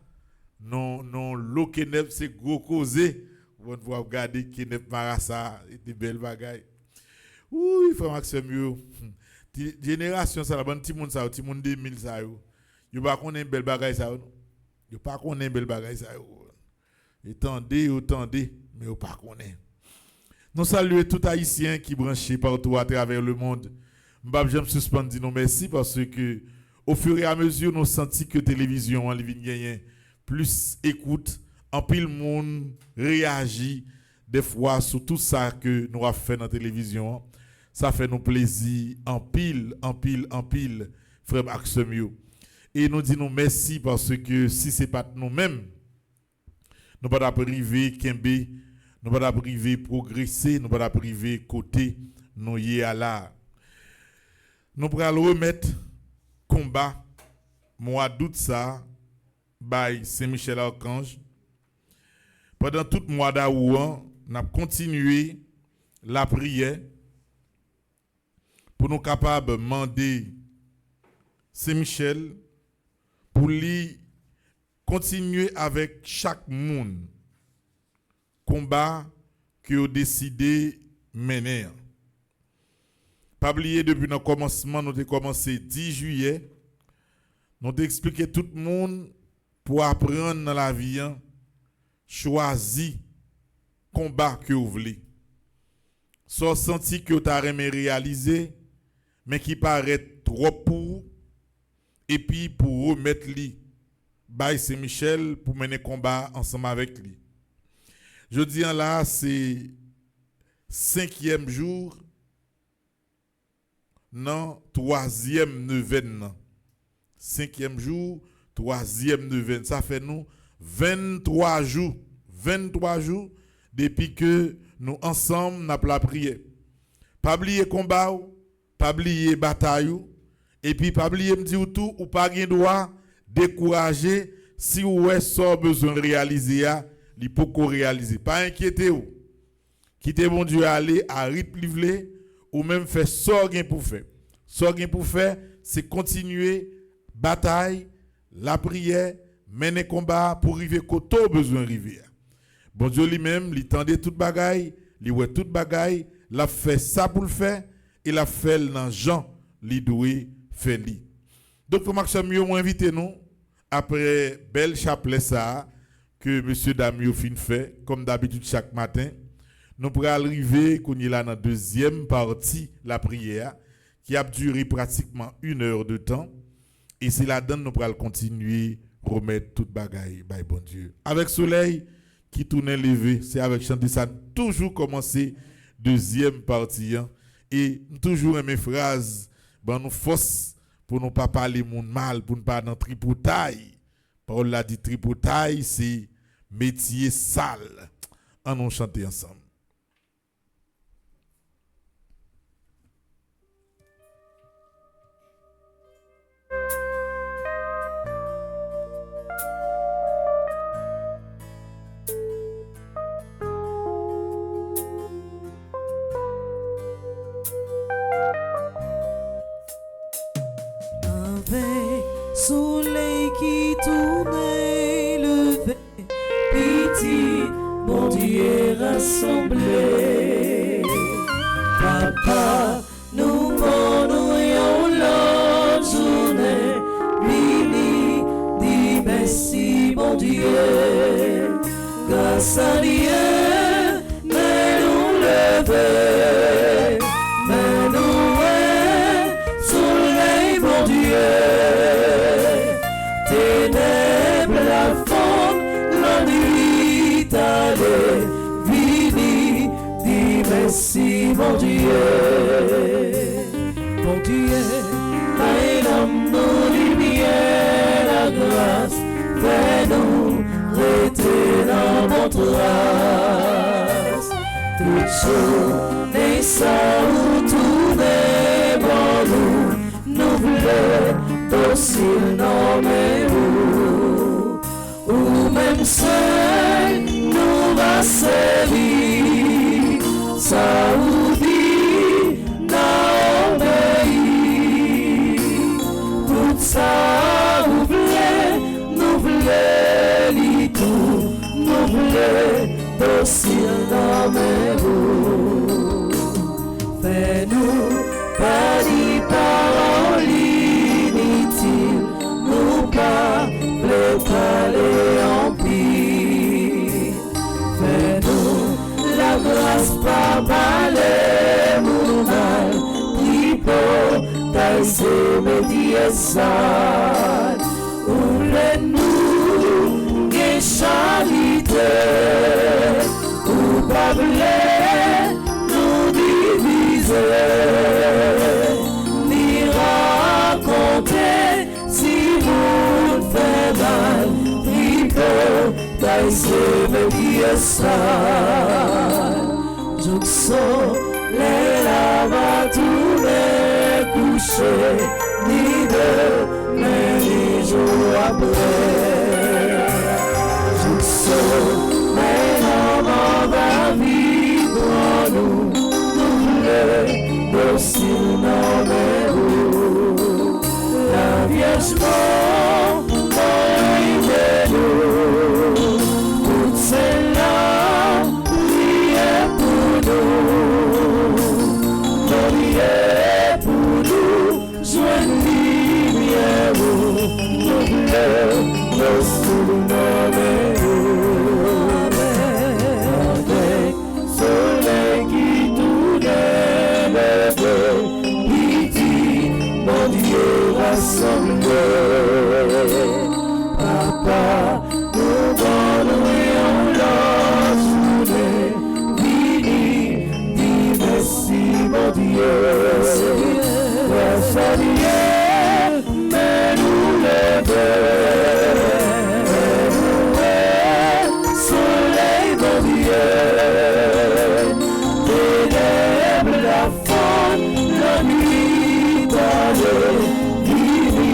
Non l'eau qui net c'est gros causé. On va regarder qui net marassa et des belles bagailles. Oui, frère Maxime génération ça la bonne petit monde ça, petit monde 2000 ça yo. Yo pas connait belle bagaille ça. Yo pas connait belle bagaille ça. Attendez, mais yo pas connait. Nous saluons tout haïtien qui branché partout à travers le monde. M'bab j'aime suspendre dire nous merci parce que au fur et à mesure nous senti que télévision en vient gagner plus écoute, en pile monde réagit des fois sur tout ça que nous avons fait dans la télévision. Ça fait nous plaisir en pile, frère Maxime. Et nous disons merci parce que si ce n'est pas nous-mêmes, nous ne pouvons pas priver Kembe, nous ne pouvons pas priver progresser, nous ne pouvons pas priver côté, nous y à là. Nous pourrons remettre combat, mois d'août ça, by Saint-Michel-Archange. Pendant tout le mois d'août, nous avons continué la prière pour nous capables de demander Saint-Michel pour lui continuer avec chaque monde combat que vous décidé mener. Pas oublier depuis notre commencement, nous avons commencé 10 juillet. Nous avons expliqué tout le monde pour apprendre dans la vie, choisir combat que vous voulez. Soit senti que vous avez réalisé, mais qui paraît trop pour, et puis pour remettre lui, by Saint-Michel, pour mener combat ensemble avec lui. Je dis là, c'est 5e jour, non, 3e neuvaine. 5e jour, 3e neuvaine. Ça fait nous 23 jours. 23 jours depuis que nous ensemble n'a pas prié. Pas oublier combat, pas oublier bataille, et puis pas oublier me dire tout ou pas gain droit décourager si ou est sans besoin de réaliser il peut réaliser. Pas inquiéter ou. Quittez bon Dieu aller à rythme livre ou même faire ça gain pour faire. Ça gain pour faire c'est continuer bataille, la prière, mener combat pour arriver côté besoin arriver. Bon Dieu lui-même, il tendait toute bagaille, il ouais toute bagaille, l'a fait ça pour le faire et l'a fait dans Jean, il doit faire lui. Donc, frère Maxime, vous invité nous, après belle chapelet ça, que M. Damio fin fait, comme d'habitude chaque matin, nous pourrons arriver qu'on est là dans la deuxième partie la prière, qui a duré pratiquement 1 heure de temps. Et c'est là-dedans nous pourrons continuer à remettre toute bagaille, by bon Dieu. Avec soleil qui tourne levé, c'est avec chanter ça, toujours commencer deuxième partie. Hein, et toujours mes phrases, ben nous force pour ne pas parler monde mal, pour ne pas dans tripotaille. Paul l'a dit, tripotaille, c'est métier sale. En nous chanter ensemble. Soleil qui tournait levé, pitié, bon Dieu rassemblé. Papa, nous m'ennuions la journée, Vini, dis merci, bon Dieu. Grâce à Dieu, mais nous lever, mais nous soleil, bon Dieu. Ténèbres la fond, la nuit allée, Vini, dis merci, mon Dieu. Mon Dieu, donne-nous lumière, la grâce, fais-nous rester dans mon trace. Tout journée, ça ou tourner, bon nous voulons docile, non mais ou même seul nous va servir, ça ou dit n'a obéi, tout ça nous voulait li tout, nous voulons docile, non mais fais-nous pas dit paroles inutiles, nous pas le parler en pire. Fais-nous la grâce pas parler mon mal, tripo, taïsé, médier sale. Ouvre-nous, que charité, ou pas nous diviser. Ni raconter si vous fait mal, tripo, taïsé, médier sale. J'oxo, les là-bas, tous les couchés, ni deux, mais ni jours après. J'oxo, mais non, va vivre en nous, docile, non mais où la Vierge nous, toutes celles-là, priez pour nous, joignez lumière, nous docile, non mais où avec soleil qui mon Dieu rassemblé. Papa, nous donnons la journée, Vini, dis merci, mon Dieu. Grâce à Dieu, mais nous lever, soleil, mon Dieu. Ténèbres la faune, la nuit allée, Vini,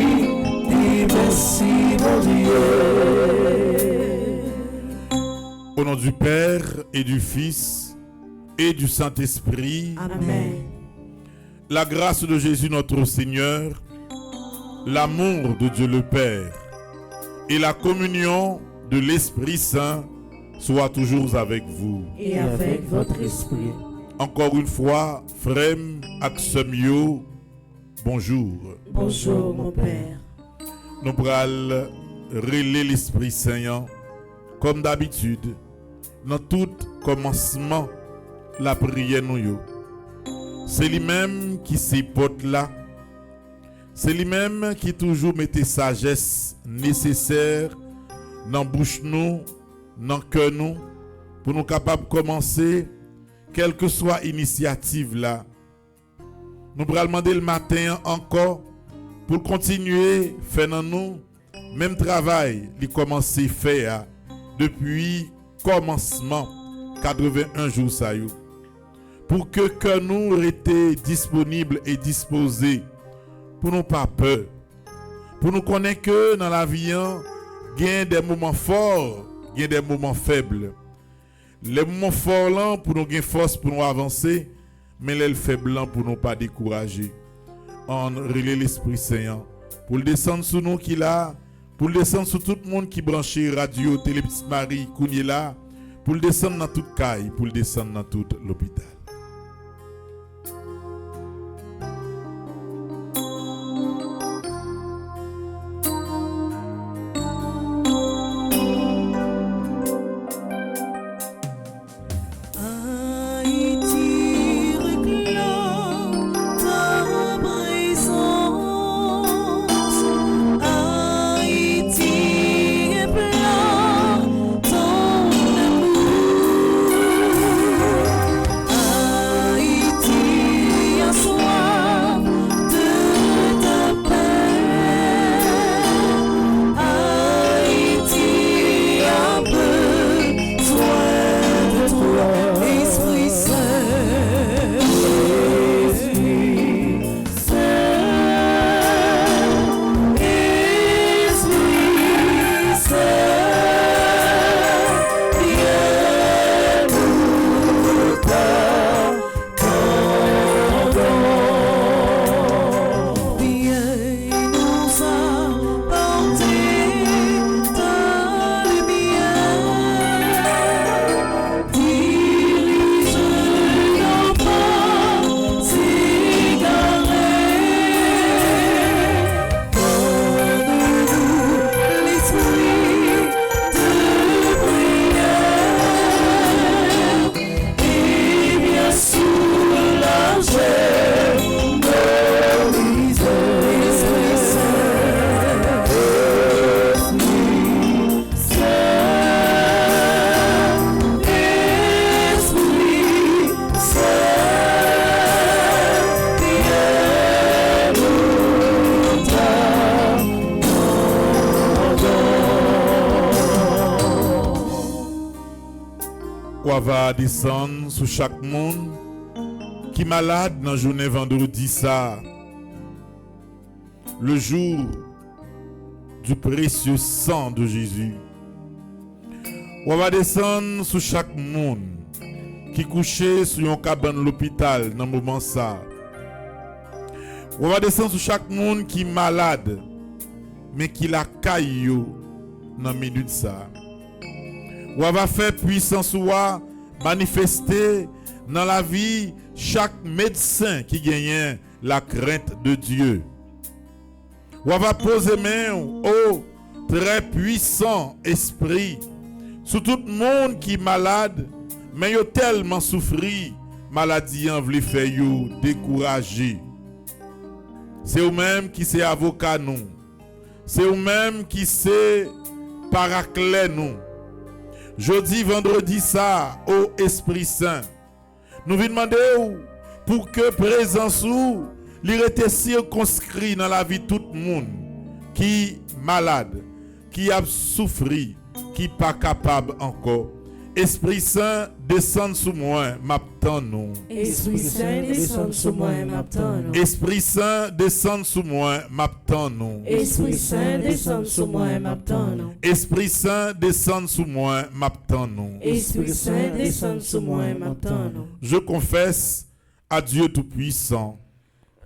dis merci, mon Dieu. Au nom du Père et du Fils et du Saint-Esprit, Amen. La grâce de Jésus notre Seigneur, l'amour de Dieu le Père et la communion de l'Esprit Saint soient toujours avec vous. Et avec votre esprit. Encore une fois, Frem Aksemio, bonjour. Bonjour, mon Père. nous pral relayer l'Esprit Saint comme d'habitude dans tout commencement la prière nous yo. C'est lui-même qui s'y porte là. C'est lui-même qui toujours mettait sagesse nécessaire dans bouche nous, dans cœur nous pour nous capables de commencer quelle que soit l'initiative là. Nous pourrons demander le matin encore pour continuer faire dans nous même travail qui commencé à faire depuis commencement 81 jours ça yo. Pour que nous restions disponibles et disposés pour nous pas peur. Pour nous connaître que dans la vie il y a des moments forts, il y a des moments faibles. Les moments forts là pour nous gagner force pour nous avancer, mais les faibles là pour nous pas décourager. On relaie l'Esprit Saint pour le descendre sur nous qui là, pour le descendre sur tout le monde qui branche radio, télé Petite Marie, Kounye là, pour le descendre dans toute caille, pour le descendre dans tout l'hôpital. Va descendre sur chaque monde qui est malade dans la journée vendredi ça, le jour du précieux sang de Jésus. On va descendre sur chaque monde qui couché sur un cabane de l'hôpital dans le moment ça. On va descendre sur chaque monde qui est malade mais qui la caillou dans la minute ça. On va faire puissance soit manifester dans la vie chaque médecin qui gagne la crainte de Dieu. On va poser main au très puissant esprit sur tout le monde qui est malade, mais yo tellement souffri, maladie en vle faire yo décourager. C'est eux-mêmes qui c'est avocat nous. C'est eux-mêmes qui c'est paraclet nous. Jeudi, vendredi, ça, au Esprit Saint. Nous venons demander pour que présence ou l'irrité circonscrit dans la vie de tout le monde qui est malade, qui a souffri, qui n'est pas capable encore. Esprit Saint, descend sous moi, m'attend nous. Esprit Saint, descend sous moi, m'attend nous. Esprit Saint, descend sous moi, m'attend nous. Esprit Saint, descend sous moi, m'attend nous. Esprit Saint, descend sous moi, m'attend nous. Esprit Saint, descend sous moi, m'attend nous. Je confesse à Dieu Tout-Puissant.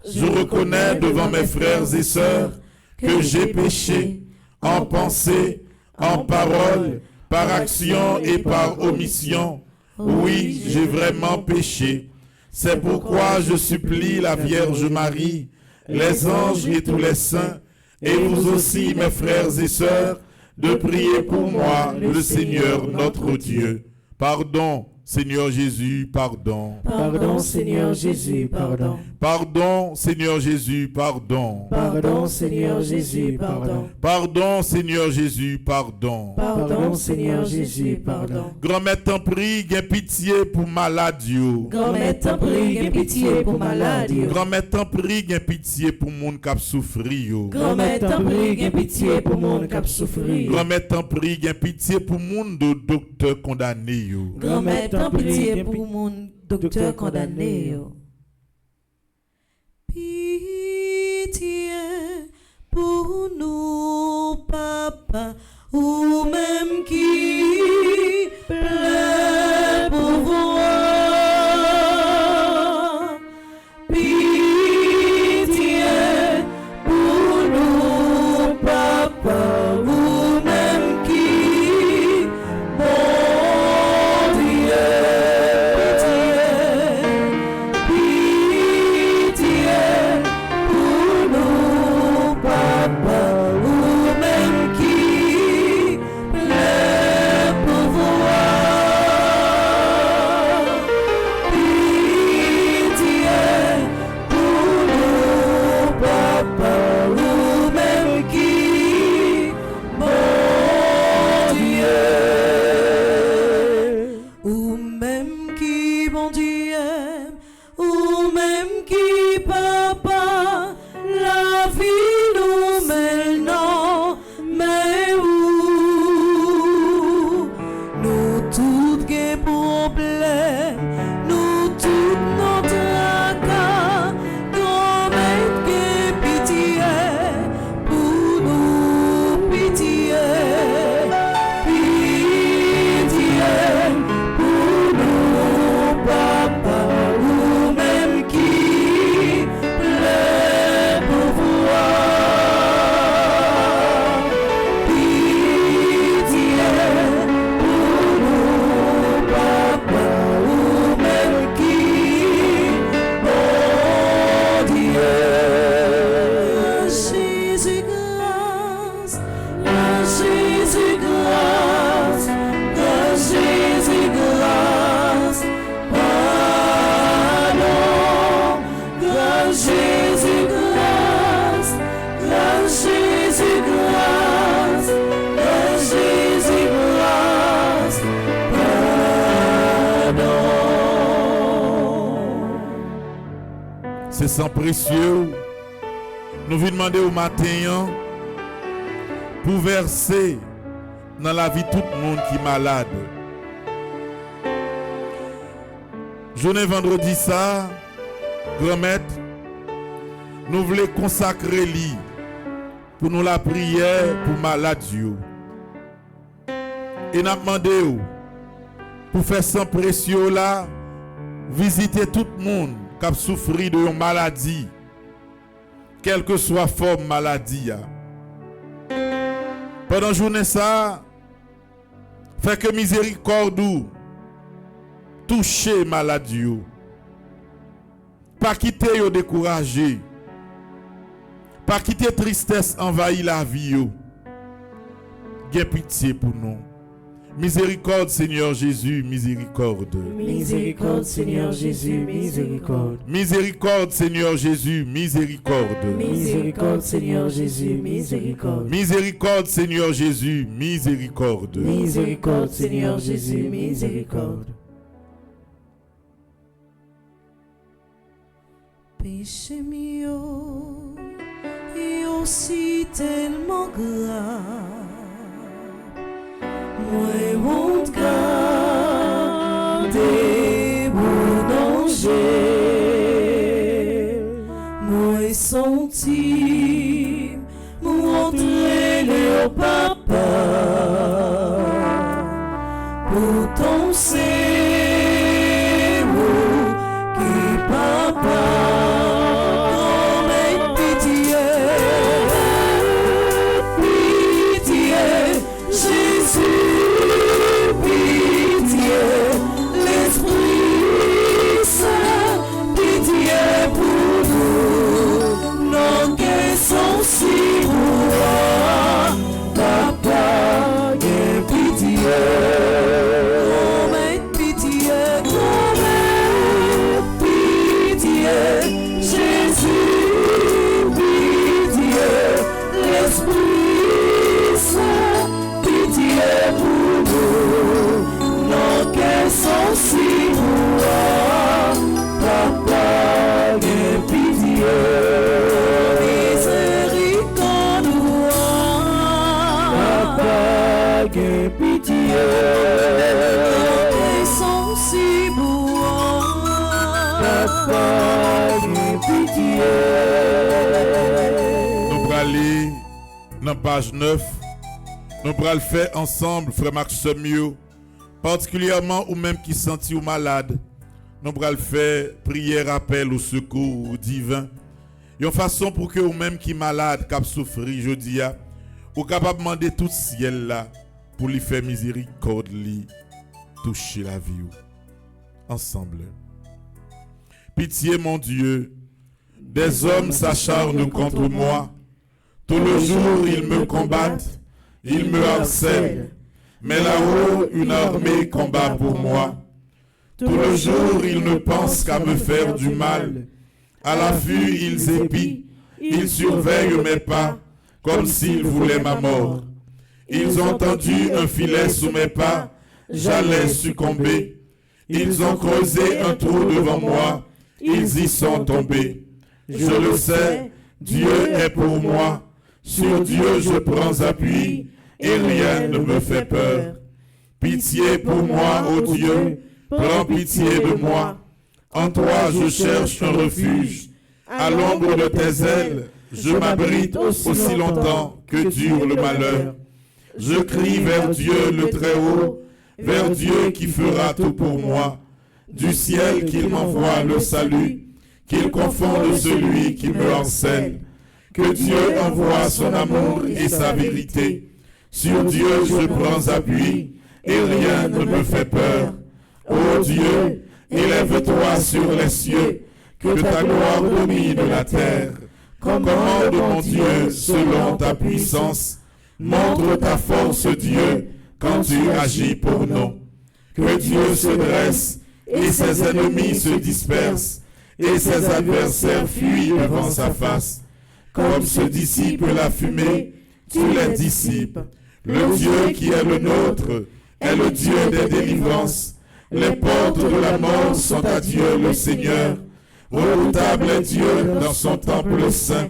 Je reconnais devant mes frères et sœurs que j'ai péché en pensée, en parole, par action et par omission. Oui, j'ai vraiment péché. C'est pourquoi je supplie la Vierge Marie, les anges et tous les saints, et vous aussi, mes frères et sœurs, de prier pour moi, le Seigneur notre Dieu. Pardon, Seigneur Jésus, pardon. Pardon, Seigneur Jésus, pardon. Pardon, Seigneur Jésus, pardon. Pardon, Seigneur Jésus, pardon. Pardon, Seigneur Jésus, pardon. Pardon, Seigneur Jésus, pardon. Grand-mère t'en prie, gain pitié pour malade yo. Grand-mère t'en prie, gain pitié pour malade yo. Grand-mère t'en prie, gain pitié pour moun k'ap souffri yo. Grand-mère t'en prie, gain pitié pour moun k'ap souffri. Grand-mère t'en prie, gain pitié pour moun de docteur condamné yo. Grand-mère t'en pitié pour moun docteur condamné yo. Pitié pour nous, papa, ou même qui pleure pour voir. Pitié pour nous, papa, ou même qui bon Dieu. Pitié pour nous, papa, ou même qui pleure pour voir. Pitié pour nous, papa, ou même qui bon Dieu. Ou même qui bon Dieu, ou même qui papa, la vie nous mène, non, mais où nous toutes des problèmes, nous toutes notre cas, comme que pitié pour nous, pitié, pitié pour nous, papa, ou même qui pleure pour voir. Pitié pour nous, papa, ou même qui bon Dieu. Jésus grâce, Jésus grâce, Jésus grâce, pardon, Jésus grâce, Jésus grâce, Jésus grâce, pardon. C'est sang précieux. Nous vous demander au matin hein, pour verser dans la vie tout le monde qui est malade. Journée vendredi ça, grand-mère, nous voulons consacrer lui pour nous la prière pour malade yo. Et nous demandé pour faire sang précieux là, visiter tout le monde qui a souffert de une maladie, quelle que soit forme maladie. Pendant la journée ça, fait que miséricorde ou toucher maladie yo. Pas quitter yo découragé. Pas quitter tristesse envahir la vie yo. Gain pitié pour nous. Miséricorde Seigneur Jésus, miséricorde. Miséricorde Seigneur Jésus, miséricorde. Miséricorde Seigneur Jésus, miséricorde. Miséricorde Seigneur Jésus, miséricorde. Miséricorde Seigneur Jésus, miséricorde. Miséricorde Seigneur Jésus, miséricorde. Péché mio, et aussi tellement grave. Moi, honte garder mon danger. Moi, senti montrer le papa. Pourtant, c'est vous qui papa. Si vous page 9. Nous pourrons le faire ensemble, frère Maxime, particulièrement ou même qui senti ou malade. Nous pourrons le faire prière, appel au secours divin. Une façon pour que ou même qui malade, qui souffri, je dis, ou capable de demander tout ciel là pour lui faire miséricorde, lui toucher la vie. Ensemble. Pitié, mon Dieu, des hommes s'acharnent contre moi. Tout le jour, ils me combattent, ils me harcèlent. Mais là-haut, une armée combat pour moi. Tout le jour, ils ne pensent qu'à me faire du mal. À l'affût, ils épient, ils surveillent mes pas, comme s'ils voulaient ma mort. Ils ont tendu un filet sous mes pas, j'allais succomber. Ils ont creusé un trou devant moi, ils y sont tombés. Je le sais, Dieu est pour moi. Sur Dieu je prends appui, et rien ne me fait peur. Pitié pour moi, ô Dieu, prends pitié de moi. En toi je cherche un refuge. À l'ombre de tes ailes, je m'abrite aussi longtemps que dure le malheur. Je crie vers Dieu le Très-Haut, vers Dieu qui fera tout pour moi. Du ciel qu'il m'envoie le salut, qu'il confonde celui qui me harcèle. Que Dieu envoie son amour et sa vérité. Sur Dieu je prends appui, et rien ne me fait peur. Ô Dieu, élève-toi sur les cieux, que ta gloire domine la terre. Commande, mon Dieu, selon ta puissance. Montre ta force, Dieu, quand tu agis pour nous. Que Dieu se dresse, et ses ennemis se dispersent, et ses adversaires fuient devant sa face. Comme se dissipe la fumée, tu les dissipes. Le Dieu qui est le nôtre est le Dieu des délivrances. Les portes de la mort sont à Dieu le Seigneur. Redoutable est Dieu dans son temple saint.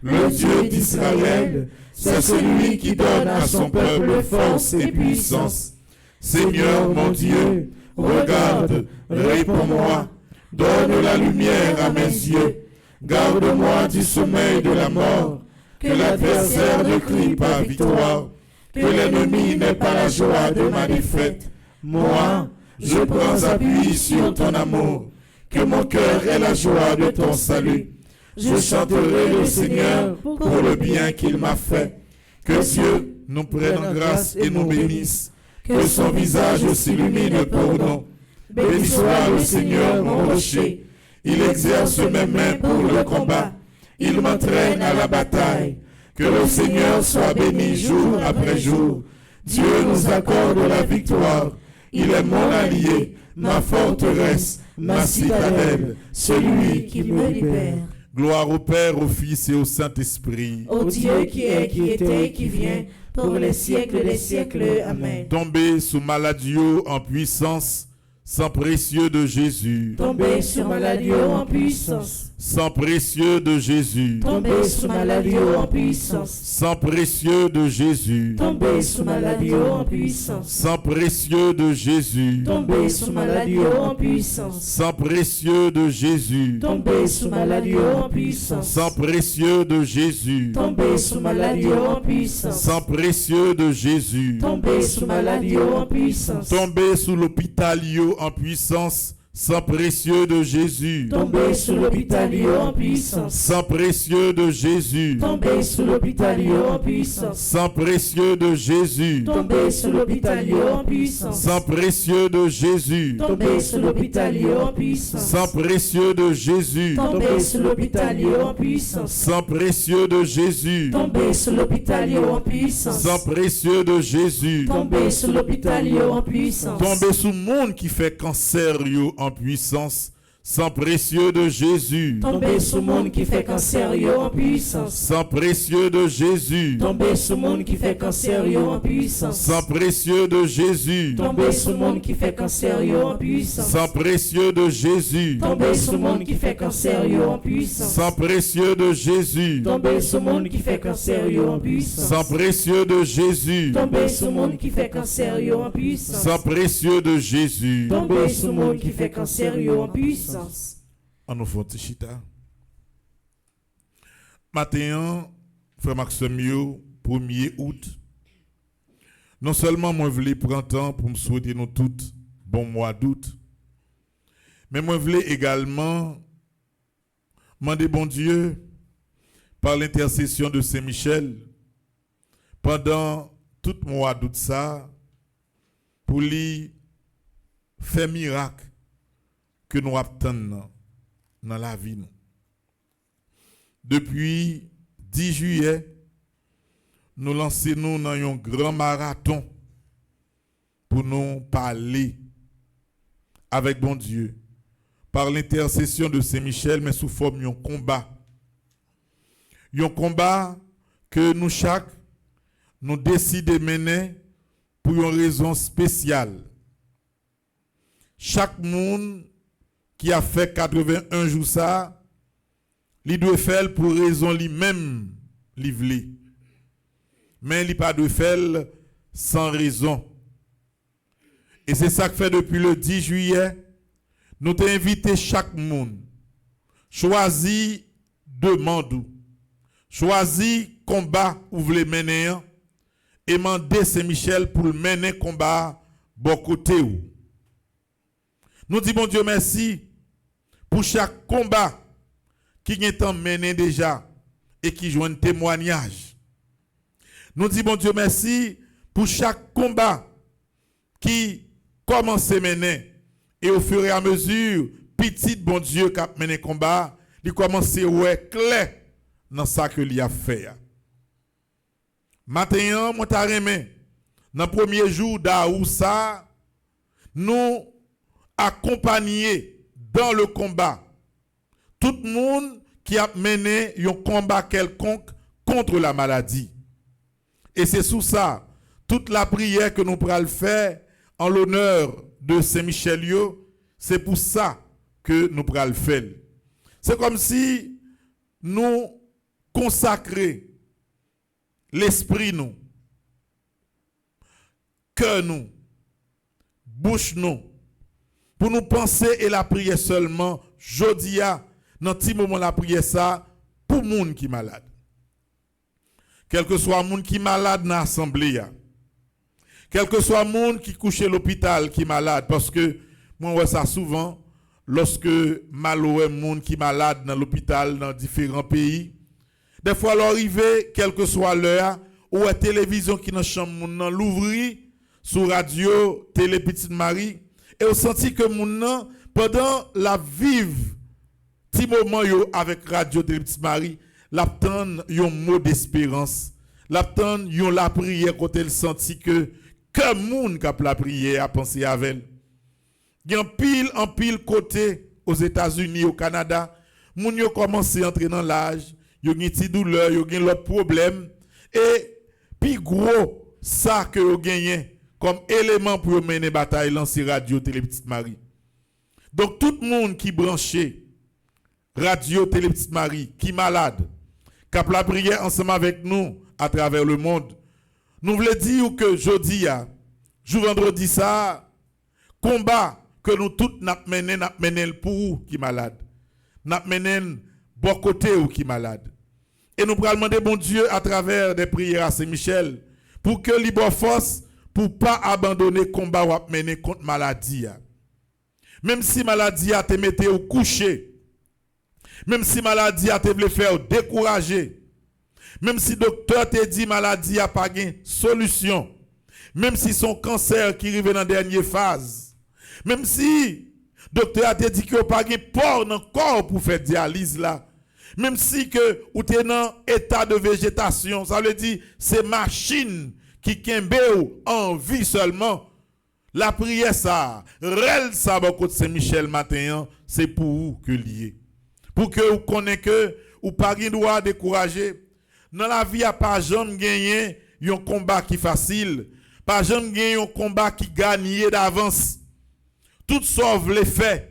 Le Dieu d'Israël, c'est celui qui donne à son peuple force et puissance. Seigneur mon Dieu, regarde, réponds-moi, donne la lumière à mes yeux. Garde-moi du sommeil de la mort, que l'adversaire ne crie pas victoire, que l'ennemi n'ait pas la joie de ma défaite. Moi, je prends appui sur ton amour, que mon cœur ait la joie de ton salut. Je chanterai le Seigneur pour le bien qu'il m'a fait. Que Dieu nous prenne en grâce et nous bénisse, que son visage s'illumine pour nous. Béni soit le Seigneur mon rocher. Il exerce mes mains pour le combat. Il m'entraîne à la bataille. Que le Seigneur soit béni jour après jour. Dieu nous accorde la victoire. Il est mon allié, ma forteresse, ma citadelle, celui qui me libère. Gloire au Père, au Fils et au Saint-Esprit. Ô Dieu qui est, qui était, qui vient, pour les siècles des siècles. Amen. Tombez sous Maladio en puissance, sang précieux de Jésus. Tombez sur Maladio en puissance. Sang précieux de Jésus. Tombez sous Maladio en puissance. Sang précieux de Jésus. Tombez sous Maladio en puissance. Sang précieux de Jésus. Tombez sous Maladio en puissance. Sang précieux de Jésus. Tombez sous Maladio en puissance. Sang précieux de Jésus. Tombez sous Maladio en puissance. Sang précieux de Jésus. Tombez sous Maladio en puissance. Tombez sous l'hôpitalio en puissance. Sang précieux de Jésus. Tombez sous l'hôpitalio en puissance. Sang précieux de Jésus. Tombez sous l'hôpitalio en puissance. Sang précieux de Jésus. Tombez sous l'hôpitalio en puissance. Sang précieux de Jésus. Tombez sous l'hôpitalio en puissance. Sang précieux de Jésus. Tombez sous l'hôpitalio en puissance. Sang précieux de Jésus. Tombez sous l'hôpitalio en puissance. Sang précieux de Jésus. Tombez sous l'hôpitalio en puissance. Tombez sous monde qui fait cancer yo en puissance. Sang précieux de Jésus. Tombez sous monde qui fait cancer yo en puissance. Sang précieux de Jésus. Tombez sous monde qui fait cancer yo en puissance. Sang précieux de Jésus. Tombez sous monde qui fait cancer yo en puissance. Sang précieux de Jésus. Tombez sous monde qui fait cancer yo en puissance. Sang précieux de Jésus. Tombez sous monde qui fait cancer yo en puissance. Sang précieux de Jésus. Tombez sous monde qui fait cancer yo en puissance. Sang précieux de Jésus. Tombez sous monde qui fait cancer yo en puissance. En nous font chita. Matin, frère Maxime, 1er août, non seulement moi voulais prendre temps pour me souhaiter nous toutes bon mois d'août, mais moi voulais également demander bon Dieu par l'intercession de Saint-Michel pendant tout mois d'août ça pour lui faire miracle que nous attendons dans la vie nous. Depuis 10 juillet, nous lançons dans un grand marathon pour nous parler avec bon Dieu par l'intercession de Saint-Michel, mais sous forme d'un combat. Un combat que nous chaque nous décidons de mener pour une raison spéciale. Chaque monde qui a fait 81 jours ça, il doit faire pour raison lui-même livrer. Mais il pas de faire sans raison. Et c'est ça que fait depuis le 10 juillet, nous t'ai invité chaque monde. Choisis demande, choisis combat où vous voulez mener et mandez Saint-Michel pour mener combat bon côté où. Nous disons bon Dieu merci pour chaque combat qui est en mené déjà et qui joue un témoignage. Nous disons bon Dieu merci pour chaque combat qui commence à mener et au fur et à mesure, petit bon Dieu qui a mené combat, il commence à ouais clair dans ça que il a fait. Maintenant, moi t'a remis dans le premier jour d'Aoussa, nous accompagner dans le combat tout le monde qui a mené un combat quelconque contre la maladie. Et c'est sous ça, toute la prière que nous pourrons faire en l'honneur de Saint-Michel, c'est pour ça que nous pourrons le faire. C'est comme si nous consacrons l'esprit nous, cœur nous, bouche nous, pour nous penser et la prière seulement, jodia, dans petit moment la prière ça, pour monde qui est malade. Quel que soit le monde qui est malade dans l'assemblée, quel que soit le monde qui couche à l'hôpital qui est malade, parce que moi, vois ça souvent, lorsque malheureux monde qui est malade dans l'hôpital dans différents pays, des fois, l'arrivée, quelle que soit l'heure, ou la télévision qui dans chambre, l'ouvrir, sur radio, télé Petite Marie, et on sentit que mon pendant la vive, petit moment yo avec radio télé Petite Marie, l'attend yon mot d'espérance, l'attend yon la prière quand elle sentit que moun k'ap la prière a pensé avec elle. Gen en pile côté aux États-Unis, au Canada, moun yo commencé à entrer dans l'âge, yo gen ti douleur, yo gen l'autre problème et puis gros ça que yo gagné comme élément pour mener bataille lancer radio télé Petite Marie. Donc tout le monde qui branché radio télé Petite Marie qui malade, cap la prière ensemble avec nous à travers le monde. Nous voulons dire que jeudi jour vendredi ça combat que nous tous n'a mené pour ou qui malade. N'a mené bon côté ou qui malade. Et nous pourrons demander bon Dieu à travers des prières à Saint-Michel pour que libre force pour pas abandonner le combat ou mener contre maladie. Même si maladie a te mette au coucher, même si maladie a te voulu faire décourager, même si docteur te dit maladie a pas de solution, même si son cancer qui arrive dans la dernière phase, même si docteur a te dit qu'il n'y a pas de port dans le corps pour faire dialyse là, même si que ou t'es dans état de végétation, ça veut dire c'est machine qui kembe en vie seulement. La prière ça, rel ça beaucoup de Saint-Michel matin, c'est pour vous que lié. Pour que vous connaissez que ou pas de droit décourager. Dans la vie a pas jamais gagner un combat qui facile, pas jamais gagner un combat qui gagne d'avance. Tout ça vous voulez faire,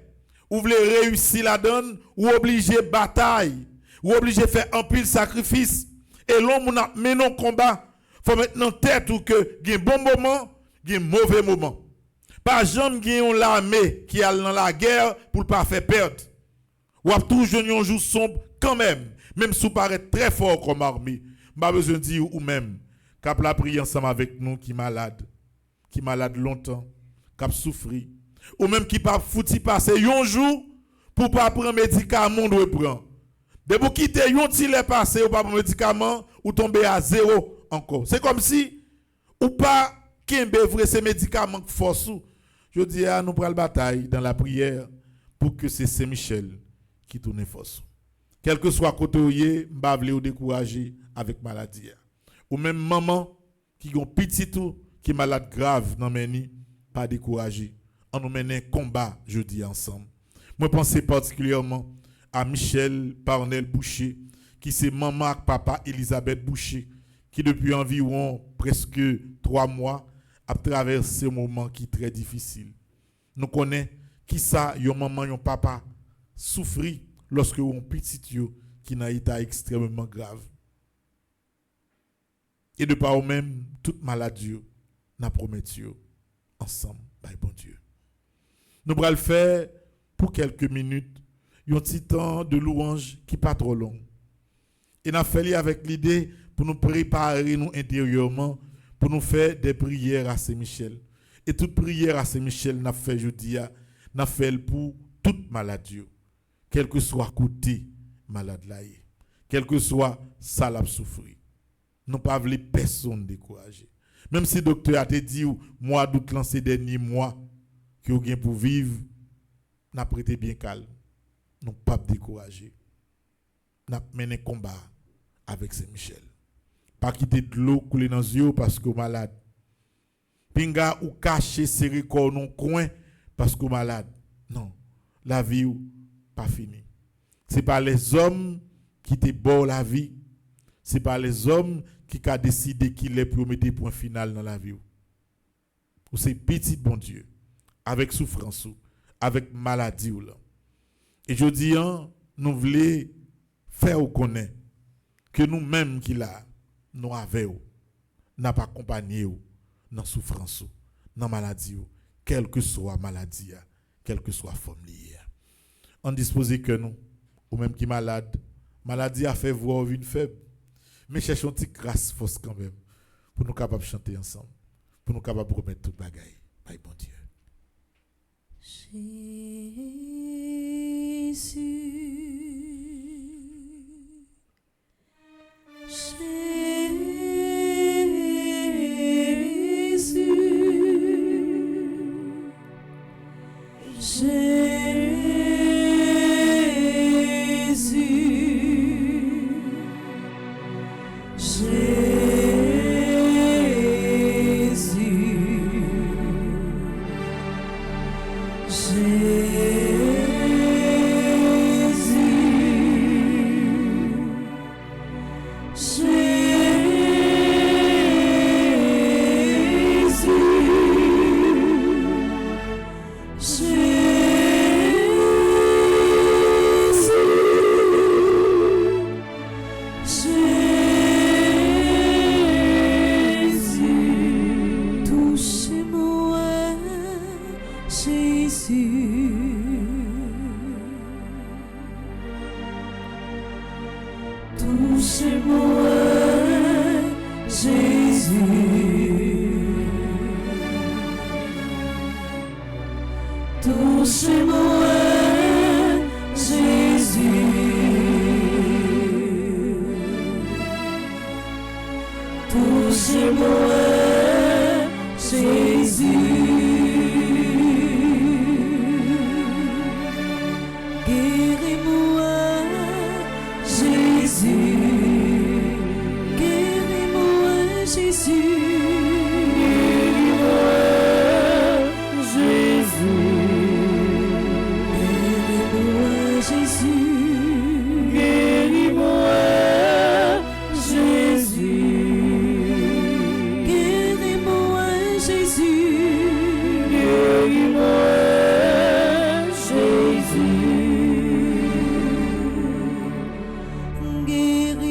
ou voulez réussir la donne, ou obligé bataille, ou obligé faire un pile sacrifice. Et l'homme a mené un combat, faut mettre en tête ou que il y a un bon moment, il y a un mauvais moment. Pas jamais gagner l'armée qui est dans la guerre pour ne pas faire perdre. Ou a toujours un jour sombre quand même, même si vous paraît très fort comme armée. Pas besoin de dire ou même cap la prier ensemble avec nous qui malade longtemps, cap souffri ou même qui pas fouti passer un jour pour pas prendre médicament ou prendre. De vous quitter un petit les passé ou pas prendre médicament ou tomber à zéro encore. C'est comme si ou pas kembe vrai ces médicaments force. Je dis à nous prendre la bataille dans la prière pour que c'est Saint-Michel qui tourne force. Quel que soit côté où y m'pa vle ou décourager avec maladie. Ou même maman qui ont petit tout qui malade grave dans meni pas décourager. On nous mène un combat jeudi ensemble. Moi pense particulièrement à Michel Parnel Boucher qui c'est maman et papa Elisabeth Boucher qui depuis environ presque 3 mois a traversé un moment qui est très difficile. Nous connaissons qui ça yon maman yon papa souffri lorsque yon petit yo qui n'a état extrêmement grave. Et de par même toute maladie n'a promettu ensemble by bon Dieu. Nous allons le faire pour quelques minutes, un petit temps de louange qui pas trop long. Et n'a fait avec l'idée pour nous préparer nous intérieurement pour nous faire des prières à Saint-Michel. Et toute prière à Saint-Michel n'a fait jeudi n'a fait pour toute maladie, quel que soit côté malade là, quel que soit ça l'a souffrir. Nous pas voulu personne décourager. Même si le docteur a te dit mois d'août lancé dernier mois que vous avez pour vivre, n'a prêté bien calme. Nous pas décourager. N'a mené combat avec Saint-Michel. Pas quitter de l'eau couler dans les yeux parce que vous malade. Pinga ou cacher serré corps non coin parce que vous malade. Non, la vie pas finie. C'est pas les hommes qui te bon la vie. C'est pas les hommes qui a décidé qu'il est pour mettre point final dans la vie. Ou c'est petit bon Dieu avec souffrance avec maladie là. Et je dis nous voulons faire connaître que nous-mêmes qui là nous avons n'a pas accompagné dans souffrance dans maladie quelle que soit maladie quelle que soit forme liée. On dispose que nous ou même qui malade maladie a fait voir une faible. Mais cherchons une petite grâce force quand même pour nous capables de chanter ensemble, pour nous capables de remettre toute bagaille. Bye bon Dieu. Guéris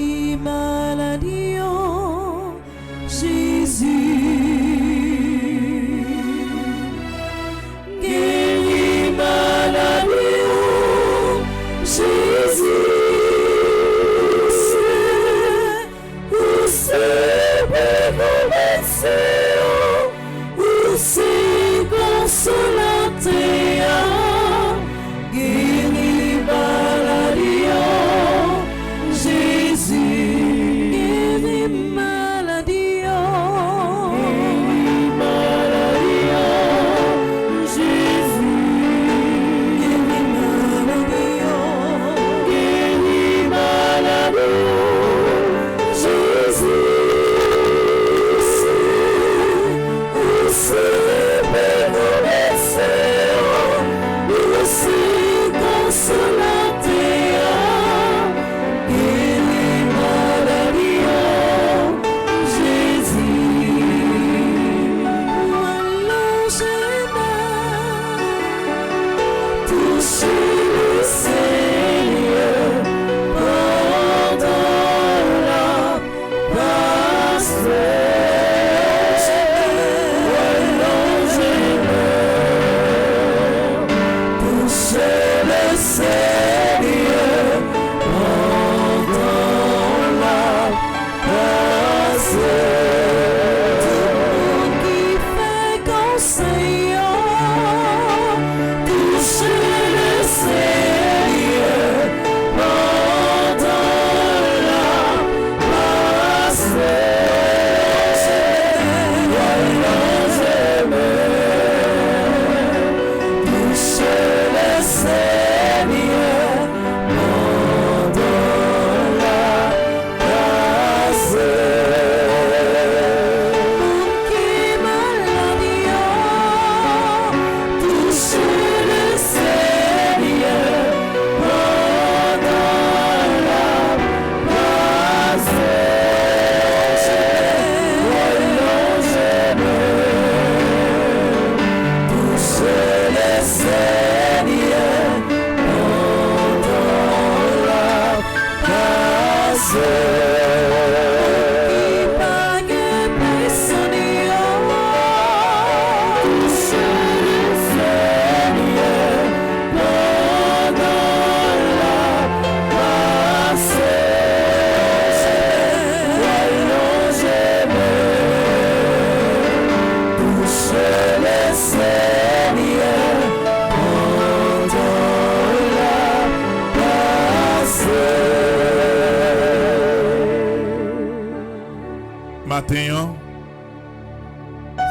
Matin,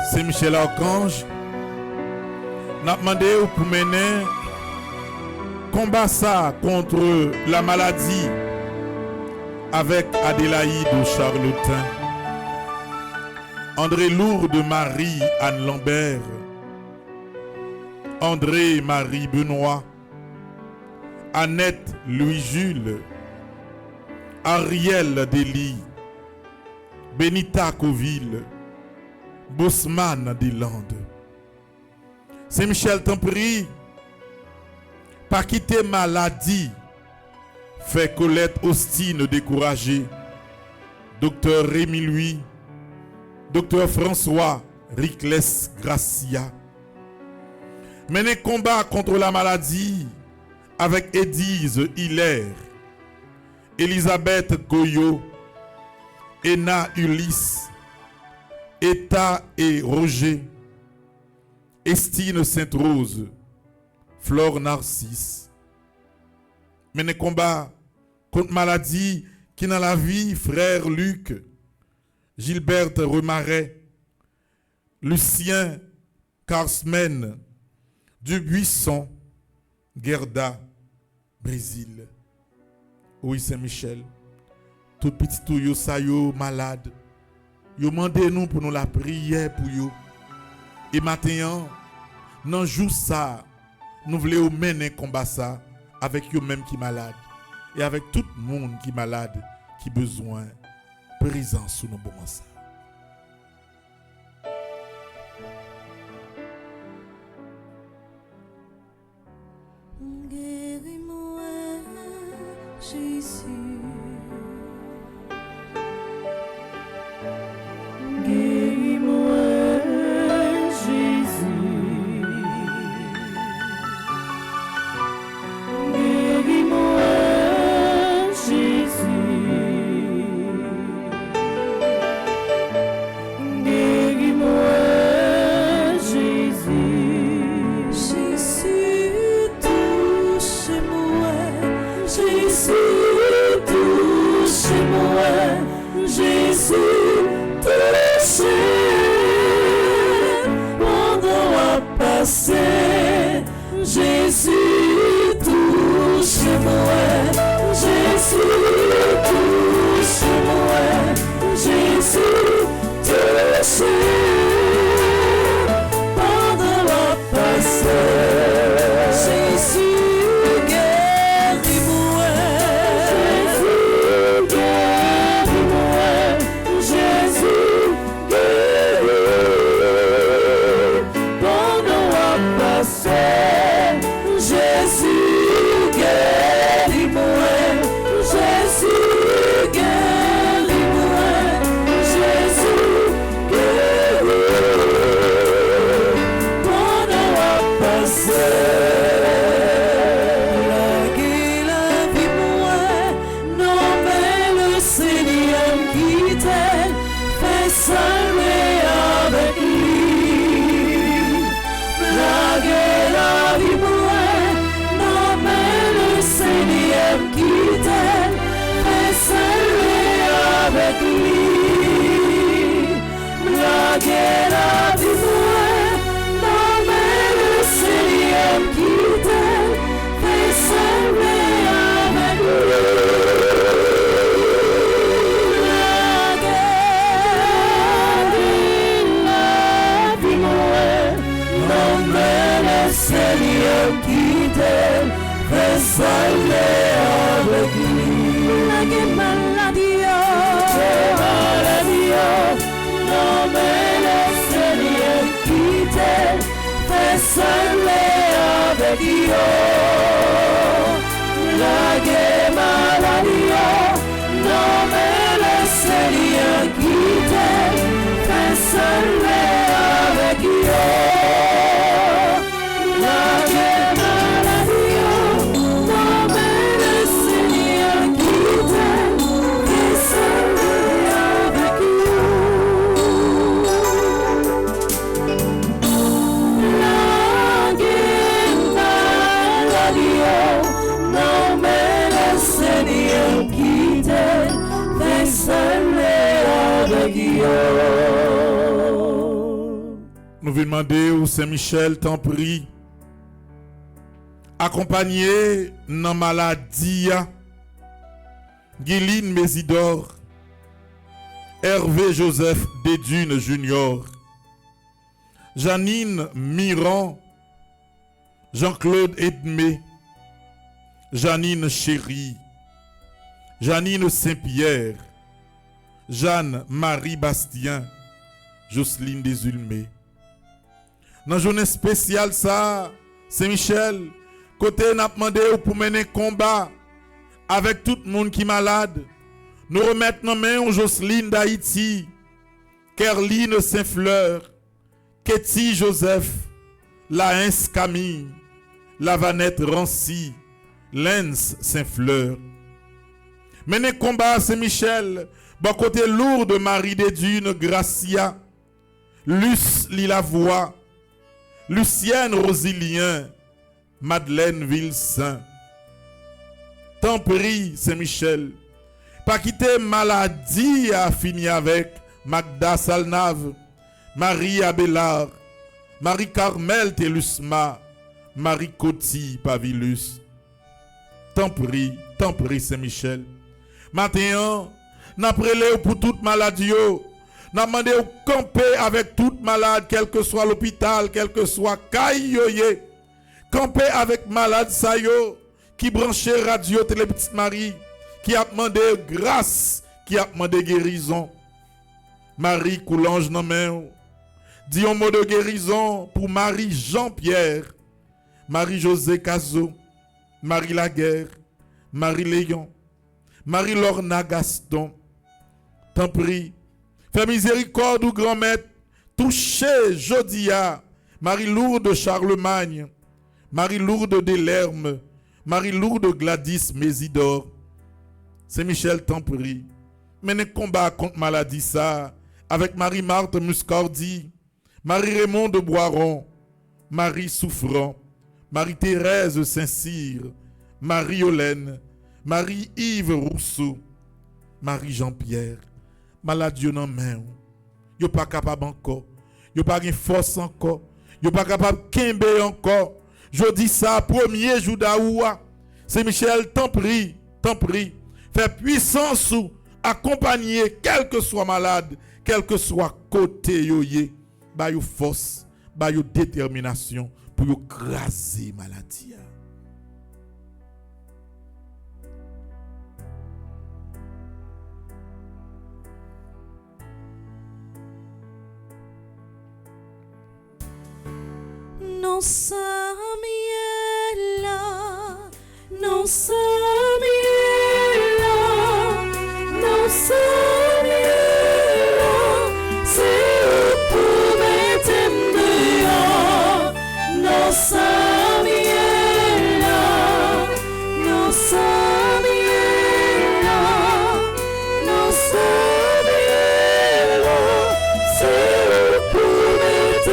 c'est Michel Archange. N'a demandé pour mener combat ça contre la maladie avec Adélaïde Charlotin, André Lourdes Marie Anne Lambert, André Marie Benoît, Annette Louis Jules, Ariel Dely, Benita Coville, Bosman des Landes. Saint-Michel t'en prie, pas quitter maladie, fait Colette Austin découragée, Docteur Rémi Louis, Docteur François Ricles Gracia. Mener combat contre la maladie avec Édise Hilaire, Elisabeth Goyot, Ena Ulysse, Eta et Roger, Estine Sainte-Rose, Flore Narcisse. Mener combat contre maladie qui dans la vie, frère Luc, Gilberte Remaret, Lucien Carsmen, Dubuisson, Gerda, Brésil. Oui, Saint-Michel. Tout petit tout yo sa yo malade. Yo mandé nous pour nous la prière pour yo. Et maintenant, dans jour ça, nous voulons mener combat ça avec yo même qui malade et avec tout le monde qui malade qui besoin présence sous nos moments ça. Guéris-moi, Jésus. Guéris-moi, Jésus. Guéris-moi, Jésus. Guéris-moi, Jésus. Jésus, touche-moi. Jésus, touche-moi. Jésus, pendant à passer, Jésus touche-moi, Jésus touche-moi, Jésus touche pendant à passer, Jésus guéris-moi, Jésus guéris-moi, Jésus pendant à passer, Jésus guéris-moi, Jésus guéris-moi, Jésus guéris pendant à passer. La vie moi, non mais le Seigneur qui t'aime, fait saluer avec lui. La vie moi, non mais le Seigneur qui t'aime, fait saluer avec lui. La vie moi, non mais le Seigneur qui t'aime, fait saluer avec lui. Seigneur qui t'aime, fais saluer avec lui. La maladie, non mais le Seigneur qui t'aime, fais saluer avec lui. La maladie, non nous venons demander au Saint-Michel, t'en prie, accompagné dans maladie, Guiline Mésidor, Hervé Joseph Desdunes Junior, Janine Miran, Jean-Claude Edmé, Janine Chéry, Janine Saint-Pierre, Jeanne-Marie Bastien, Jocelyne Desulmé. Dans la journée spéciale, ça, Saint-Michel, côté n'a demandé pour mener combat avec tout le monde qui est malade. Nous remettons nos mains Jocelyne d'Haïti, Kerline Saint-Fleur, Ketty Joseph, Laïns Camille, Lavanette Rancy, Lens Saint-Fleur. Menez combat Saint-Michel, bon côté lourd de Marie des Dunes, Gracia, Luce Lilavoie, Lucienne Rosilien, Madeleine Vilsaint. Tant prie Saint-Michel, pas quitter maladie à finir avec Magda Salnave, Marie Abélard, Marie-Carmel Telusma, Marie Coty Pavilus. Tant prie Saint-Michel. Maintenant, n'a prélé pour toute maladie, n'a demandé au camper avec toute malade, quel que soit l'hôpital, quel que soit Kayoye. Camper avec malade Sayo, qui branchait radio Télé Petite Marie, qui a demandé grâce, qui a demandé guérison. Marie Coulange non main. Dis un mot de guérison pour Marie Jean-Pierre, Marie-José Cazot, Marie Laguerre, Marie Léon, Marie Lorna Gaston. T'en prie, fais miséricorde ou grand-maître, touchez Jodia, Marie Lourde Charlemagne, Marie Lourde Delerme, Marie Lourde Gladys Mésidor. Saint-Michel, t'en prie, menez combat contre maladie ça, avec Marie-Marthe Muscardi, Marie-Raymond de Boiron, Marie Souffrant, Marie-Thérèse Saint-Cyr, Marie-Olène, Marie-Yves Rousseau, Marie-Jean-Pierre, malade yo nan main, yo pas capable encore, yo pas gen force encore, yo pas capable kembe encore. Je dis ça, premier jour d'Aoua, c'est Michel, t'en prie, fais puissance ou accompagner, quel que soit malade, quel que soit côté yoye, ba yo force, ba yo détermination pour yo craser maladie. Non Samuela, non Samuela, non Samuela, c'est pour mettre dehors. Non Samuela, non Samuela, non Samuela, c'est pour mettre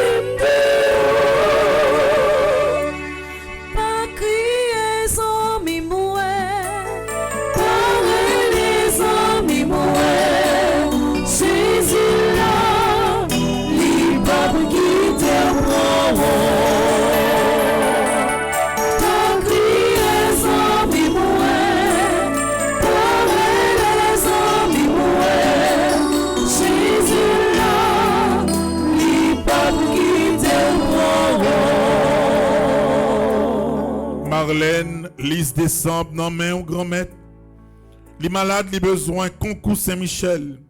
Marlène, Lise décembre, non mais on grand-mère. Les malades, les besoins, concours Saint-Michel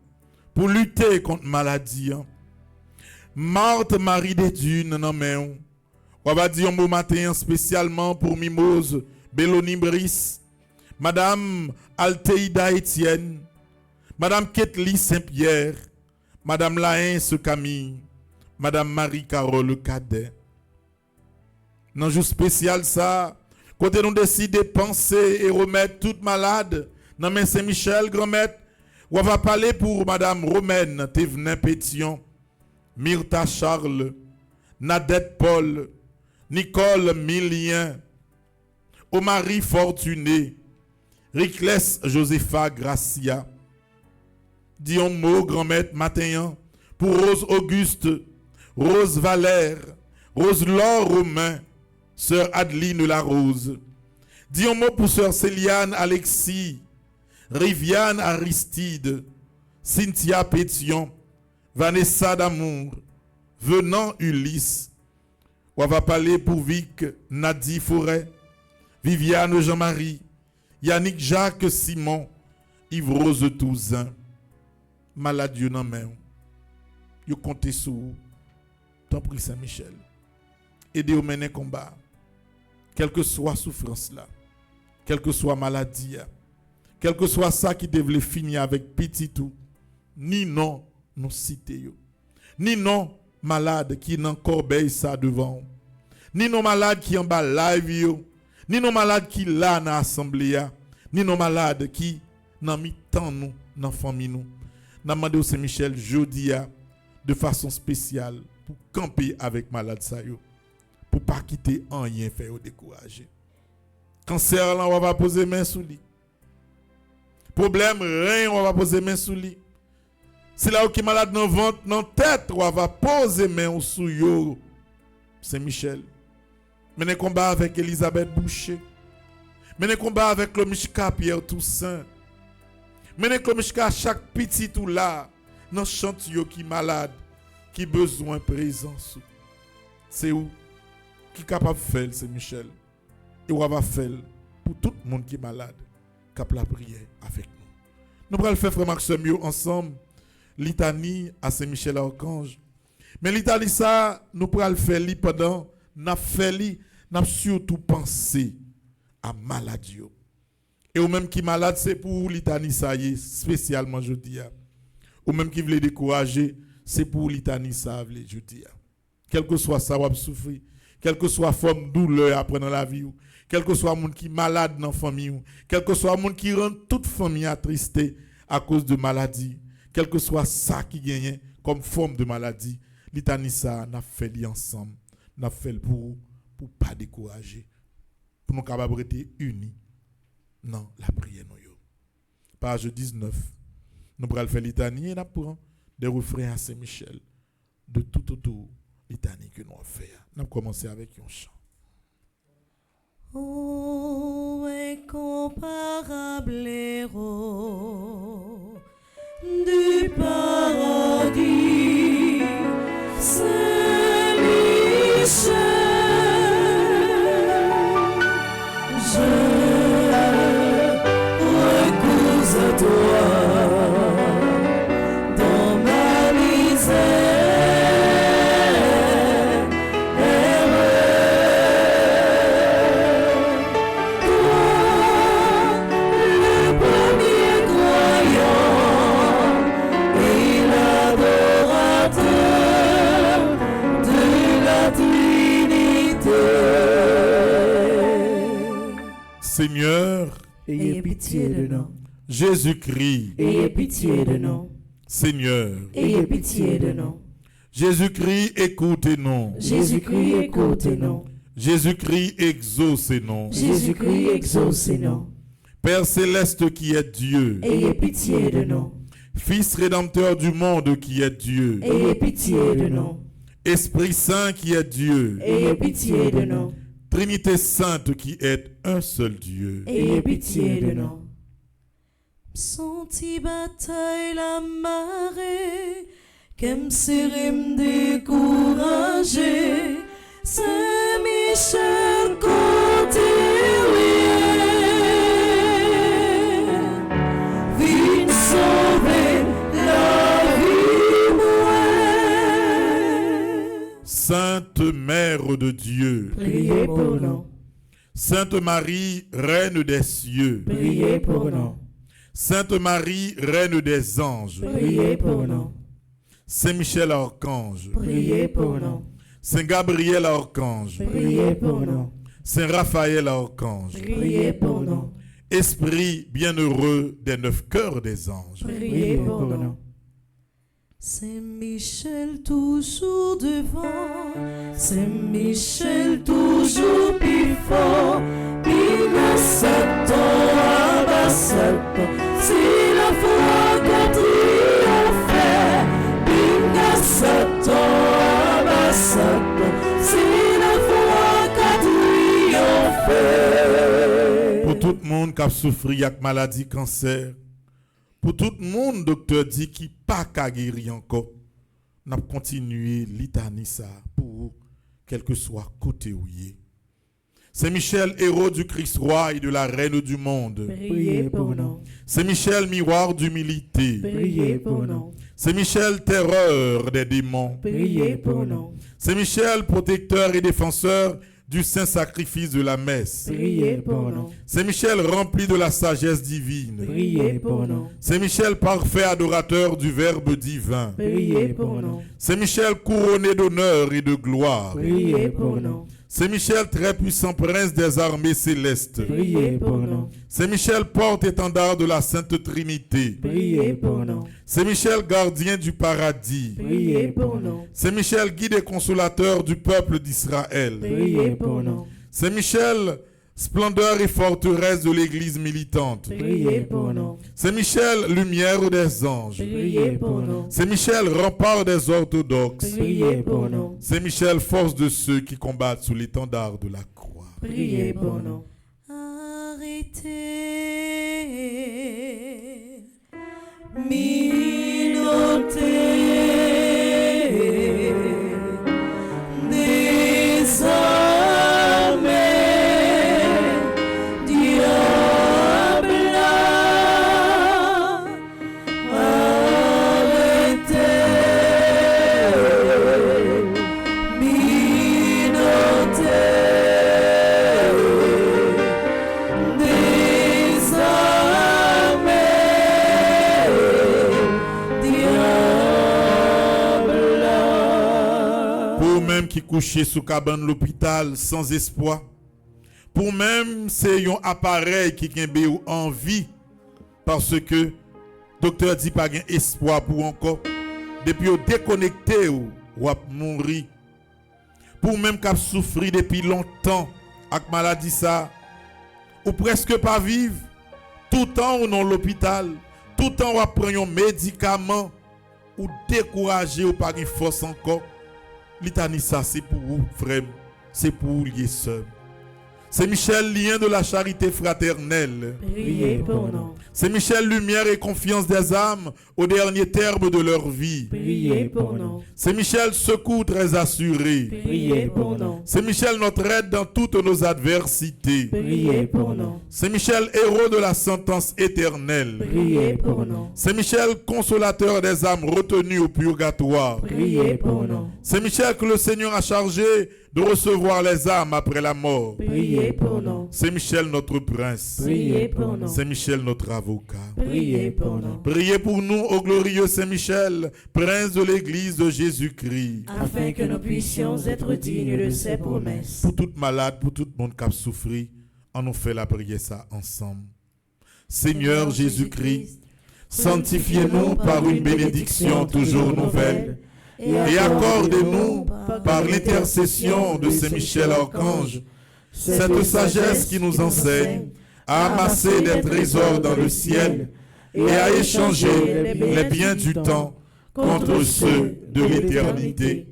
pour lutter contre maladie. Marthe Marie des Dunes, non mais on va dire un beau matin spécialement pour Mimose, Béloni Brice, Madame Alteïda Étienne, Madame Ketli Saint-Pierre, Madame Laïns Camille, Madame Marie-Carole Cadet. Dans un jour spécial ça, quand nous décidons de penser et remettre toute malade dans main Saint-Michel, grand-mère, on va parler pour Madame Romaine Thévenin Pétion, Myrtha Charles, Nadette Paul, Nicole Millien, Omari Fortuné, Riclès Josepha Gracia. Dis un mot, grand-mère, matin, pour Rose Auguste, Rose Valère, Rose Laure Romain, Sœur Adeline Larose. Dis un mot pour Sœur Céliane Alexis, Riviane Aristide, Cynthia Pétion, Vanessa Damour, Venant Ulysse. On va parler pour Vic Nadi Forêt, Viviane Jean-Marie, Yannick Jacques Simon, Yves Rose Touzin. Malade Dieu non main. Yo comptez sur vous. Tant pis Saint-Michel. Aidez au mener combat. Quelle que soit souffrance là, quelle que soit maladie, quel que soit ça qui devait finir avec petit tout, ni non nous citer yo, ni non malade qui n'en corbeille ça devant, ni non malade qui en bas live yo, ni non malade qui là dans assemblée, ni non malade qui n'en mis tant nous dans famille nous. N'a demandé au Saint-Michel jeudi de façon spéciale pour camper avec malade ça yo, pour pas quitter rien faire au décourager. Cancer là on va poser main sous lui. Problème rien on va poser main sous lui. C'est là où qui malade dans ventre, dans tête on va poser main sous yo. Saint-Michel. Menez combat avec Elisabeth Boucher. Menez combat avec le Mishka Pierre Toussaint. Menez comme chaque petit tout là, dans chantier qui malade, qui besoin de présence. C'est où qui est capable de faire, c'est Michel. Et on va faire pour tout le monde qui est malade, capable la prière avec nous. Nous allons faire frère Maxime ensemble, litanie à Saint-Michel Archange. Mais litanie ça, nous allons le faire pendant, nous surtout penser à maladie. Et ou même qui malade, c'est pour litanie ça y est, spécialement je dis. Ou même qui veut décourager, c'est pour litanie ça je dis. Quel que soit ça, ou souffrir, quelle que soit forme douleur après dans la vie, quel que soit monde qui malade dans la famille, quel que soit monde qui rend toute famille attristée à cause de maladie, quel que soit ça qui gagne comme forme de maladie, litanie ça, n'a fait ensemble, n'a fait pour pas décourager, pour nous capables d'être unis. Non, la prière nous yo. Page 19. Nous allons faire litanie et nous prendre des refrains à Saint-Michel de tout autour litanie que nous allons faire. Nous allons commencer avec un chant. Oh, incomparable héros du paradis, Saint-Michel. Dans ma misère, toi, le premier croyant et l'adorateur de la Trinité. Seigneur, Ayez pitié de nous. Jésus-Christ, Ayez pitié de nous. Seigneur, Ayez pitié de nous. Jésus-Christ, écoutez-nous. Jésus-Christ, écoutez-nous. Jésus-Christ, exaucez-nous. Jésus-Christ, exaucez-nous. Père céleste qui est Dieu, Ayez pitié de nous. Fils rédempteur du monde qui est Dieu, Ayez pitié de nous. Esprit Saint qui est Dieu, Ayez pitié de nous. Trinité Sainte qui est un seul Dieu. Ayez pitié de nous. Senti bataille la marée, qu'aime serrer me décourager. Saint-Michel côté viens sauver la vie moi. Sainte Mère de Dieu, Priez pour nous. Sainte Marie, Reine des cieux, Priez pour nous. Sainte Marie, Reine des anges, Priez pour nous. Saint Michel Archange, Priez pour nous. Saint Gabriel Archange, Priez pour nous. Saint Raphaël Archange, Priez pour nous. Esprit bienheureux des 9 cœurs des anges, Priez pour nous. Saint-Michel toujours devant, Saint-Michel toujours plus fort, Bina Satan, Abba Satan, c'est la foi qu'on triomphe, Bina Satan, Abba c'est la foi qui a triomphé. Pour tout le monde qui a souffert avec maladie cancer, pour tout le monde, docteur dit qui pas qu'à guérir encore, n'a continué litanie ça pour quel que soit côté où il est. C'est Michel, héros du Christ roi et de la reine du monde. Priez pour nous. C'est Michel, miroir d'humilité. Priez pour nous. C'est Michel, terreur des démons. Priez pour nous. C'est Michel, protecteur et défenseur du saint sacrifice de la messe. Priez pour nous. C'est Michel, rempli de la sagesse divine. Priez pour nous. C'est Michel, parfait adorateur du Verbe divin. Priez pour nous. C'est Michel, couronné d'honneur et de gloire. Priez pour nous. C'est Michel, très puissant prince des armées célestes. Priez pour nous. C'est Michel, porte-étendard de la Sainte Trinité. Priez pour nous. C'est Michel, gardien du paradis. Priez pour nous. C'est Michel, guide et consolateur du peuple d'Israël. Priez pour nous. C'est Michel, splendeur et forteresse de l'Église militante. Priez pour nous. C'est Michel, lumière des anges. Priez pour nous. C'est Michel, rempart des orthodoxes. Priez pour nous. C'est Michel, force de ceux qui combattent sous l'étendard de la croix. Priez pour nous. Arrêtez, minotez, désormais, diable, arrêtez, minotez. Même qui couchait sous cabane l'hôpital sans espoir, pour même c'est un appareil qui kembe ou en vie parce que docteur dit pas gain espoir pour encore depuis au déconnecté ou mourir, pour même qu'a souffri depuis longtemps avec maladie ça ou presque pas vivre tout temps ou dans l'hôpital, tout temps ou prendre un médicament ou décourager ou pas gain force encore. Litanie ça c'est pour vous frère, c'est pour vous lier seul. C'est Michel, lien de la charité fraternelle. Priez pour nous. C'est Michel, lumière et confiance des âmes au dernier terme de leur vie. Priez pour nous. C'est Michel, secours très assuré. Priez pour nous. C'est Michel, notre aide dans toutes nos adversités. Priez pour nous. C'est Michel, héros de la sentence éternelle. Priez pour nous. C'est Michel, consolateur des âmes retenues au purgatoire. Priez pour nous. C'est Michel que le Seigneur a chargé de recevoir les âmes après la mort. Priez pour nous. C'est Michel, notre prince. Priez pour nous. C'est Michel, notre avocat. Priez pour nous. Priez pour nous, ô glorieux Saint-Michel, prince de l'Église de Jésus-Christ. Afin que nous puissions être dignes de ses promesses. Pour tout malade, pour tout le monde qui a souffert, on nous fait la prière ça ensemble. Seigneur Jésus-Christ, sanctifiez-nous par une bénédiction toujours nouvelle et accordez-nous par l'intercession de Saint-Michel Archange cette sagesse qui nous enseigne à amasser des trésors dans le ciel et à échanger les biens du temps contre ceux de l'éternité.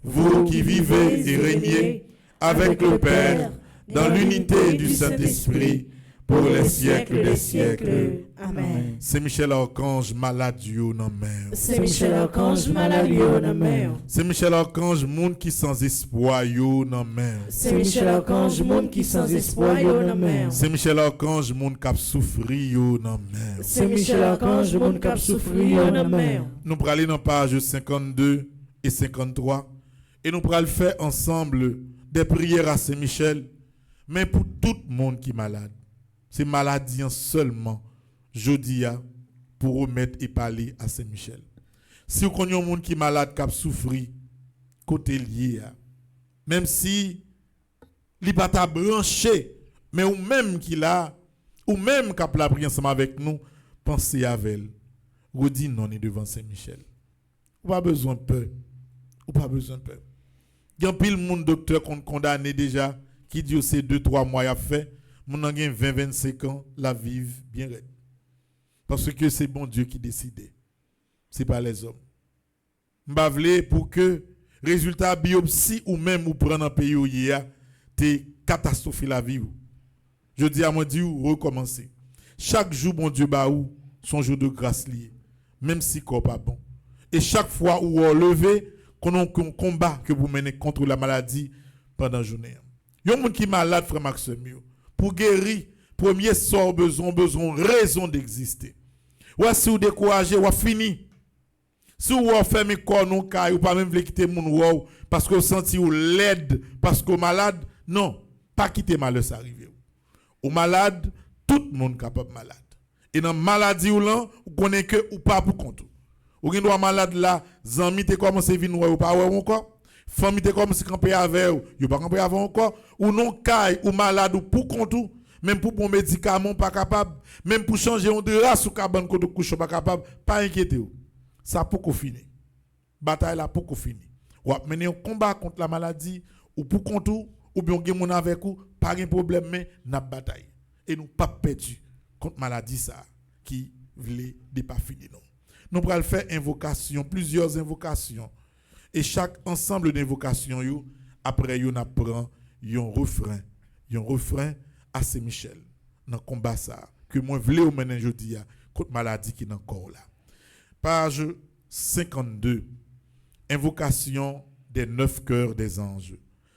Vous qui vivez et régnez avec le Père dans l'unité du Saint-Esprit pour les siècles des siècles. Amen. C'est Michel Archange malade yo nan mer. C'est Michel Archange malade yo nan mer. C'est Michel Archange monde qui sans espoir yo nan mer. C'est Michel Archange monde qui sans espoir yo nan mer. C'est Michel Archange monde qui a souffri yo nan mer. C'est Michel Archange monde qui a souffri yo nan mer. Nous pral aller dans page 52 et 53 et nous pral faire ensemble des prières à Saint Michel, mais pour tout le monde qui est malade. C'est maladie seulement Jodia pour remettre et parler à Saint-Michel. Si vous connaissez un monde qui est malade, qui a souffert, côté lié, même si il n'est pas branché, mais ou même qu'il a, ou même qu'il a la prière ensemble avec nous, pensez à elle. Redis non est devant Saint-Michel. Ou pas besoin de peur. Ou pas besoin de peur. Il y a pile monde docteur qu'on condamné déjà, qui dit c'est 2-3 mois à fait, mon a 20-25 ans, la vive bien raide. Parce que c'est bon Dieu qui décide. Ce n'est pas les hommes. M'bavle pour que résultat biopsie ou même ou prendre un pays où il y a t'es catastrophe la vie. Je dis à mon Dieu recommencer. Chaque jour bon Dieu ba ou son jour de grâce lié, même si corps pas bon. Et chaque fois où on levé qu'on combat que vous menez contre la maladie pendant la journée. Yon moun qui malade frère Maxime pour guérir premier sort besoin raison d'exister. Ou si vous découragez ou fini. Si vous fermez corps non kay ou pas même voulez quitter moun ou parce que vous senti ou l'aide parce que malade, non, pas quitter malheur ça arrive. Ou malade, tout le monde capable malade. Et dans maladie ou là, vous connaissez que ou pas pour compte. Ou gen doit malade là, zami te commencé vinn ou pas ou encore. Famille te commencé camper avec ou pas camper avec encore ou non kay ou malade ou pour compte même pour bon médicament pas capable, même pour changer on de race ou cabane côté couche pas capable, pas inquiéter ou. Ça pour qu'on finisse. Bataille là pour qu'on finisse. Ou mener un combat contre la maladie ou pour compte ou bien gen mon avec ou pas de problème mais n'a bataille et nous pas perdu contre maladie ça qui voulait de pas finir non. Nous pourrons faire invocation, plusieurs invocations et chaque ensemble d'invocations yo après yo n'a prend un refrain à Saint-Michel dans combat ça que moi voulais au mener jodi contre maladie qui dans corps là. Page 52. Invocation des 9 cœurs des anges.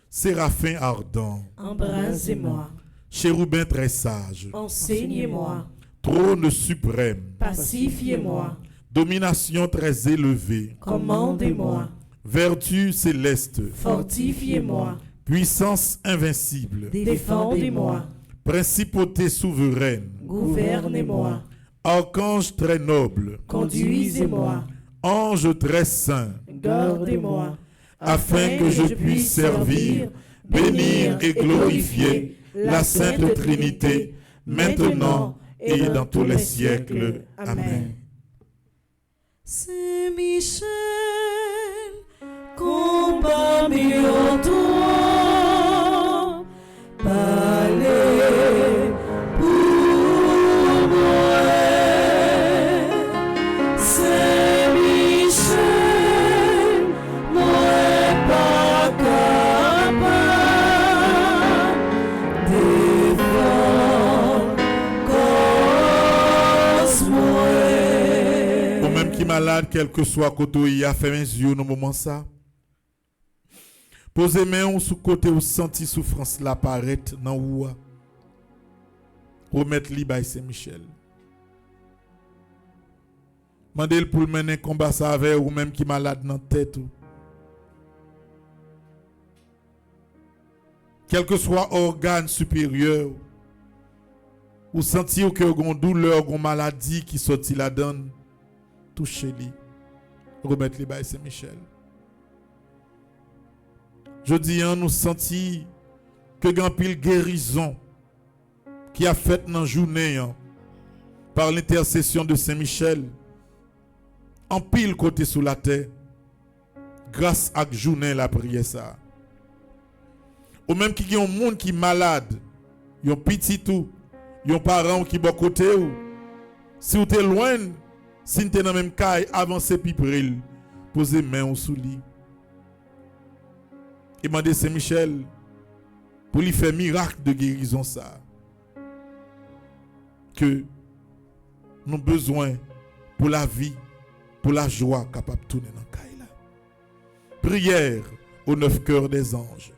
Séraphin ardent, Embrasez-moi, chérubin très sage, enseignez-moi, trône suprême, pacifiez-moi, domination très élevée, commandez-moi, vertu céleste, fortifiez-moi, puissance invincible, défendez-moi, principauté souveraine, gouvernez-moi, archange très noble, conduisez-moi, ange très saint, gardez-moi, afin que je puisse servir, bénir et glorifier la Sainte Trinité, maintenant et dans tous les siècles. Amen. Saint-Michel, combat mieux en toi, parlez pour moi. Saint-Michel, moi pas capable défendre cause moi. Ou même qui malade, quel que soit côté il a fait mes yeux dans moment ça. Posez main sous côté ou senti souffrance la paraître dans ou. Remettre li bay Saint-Michel. Mandel pour mener combat ça avec ou même qui malade dans tête ou. Quel que soit organe supérieur ou sentir que gon douleur, gon maladie qui sorti la donne, touchez-li. Remettre li bay Saint-Michel. Je dis, nous sentis que grand pile guérison qui a fait dans la journée par l'intercession de Saint-Michel, en pile côté sous la terre, grâce à la journée la prière ça. Ou même qui ont un monde qui est malade, yon petit tout, yon parent qui bon côté ou, si vous êtes loin, si vous êtes dans la même caille, avancez puis priez, posez main sous lit. Et demandez Saint-Michel pour lui faire miracle de guérison ça. Que nous avons besoin pour la vie, pour la joie capable de tourner dans le caille là. Prière aux 9 cœurs des anges.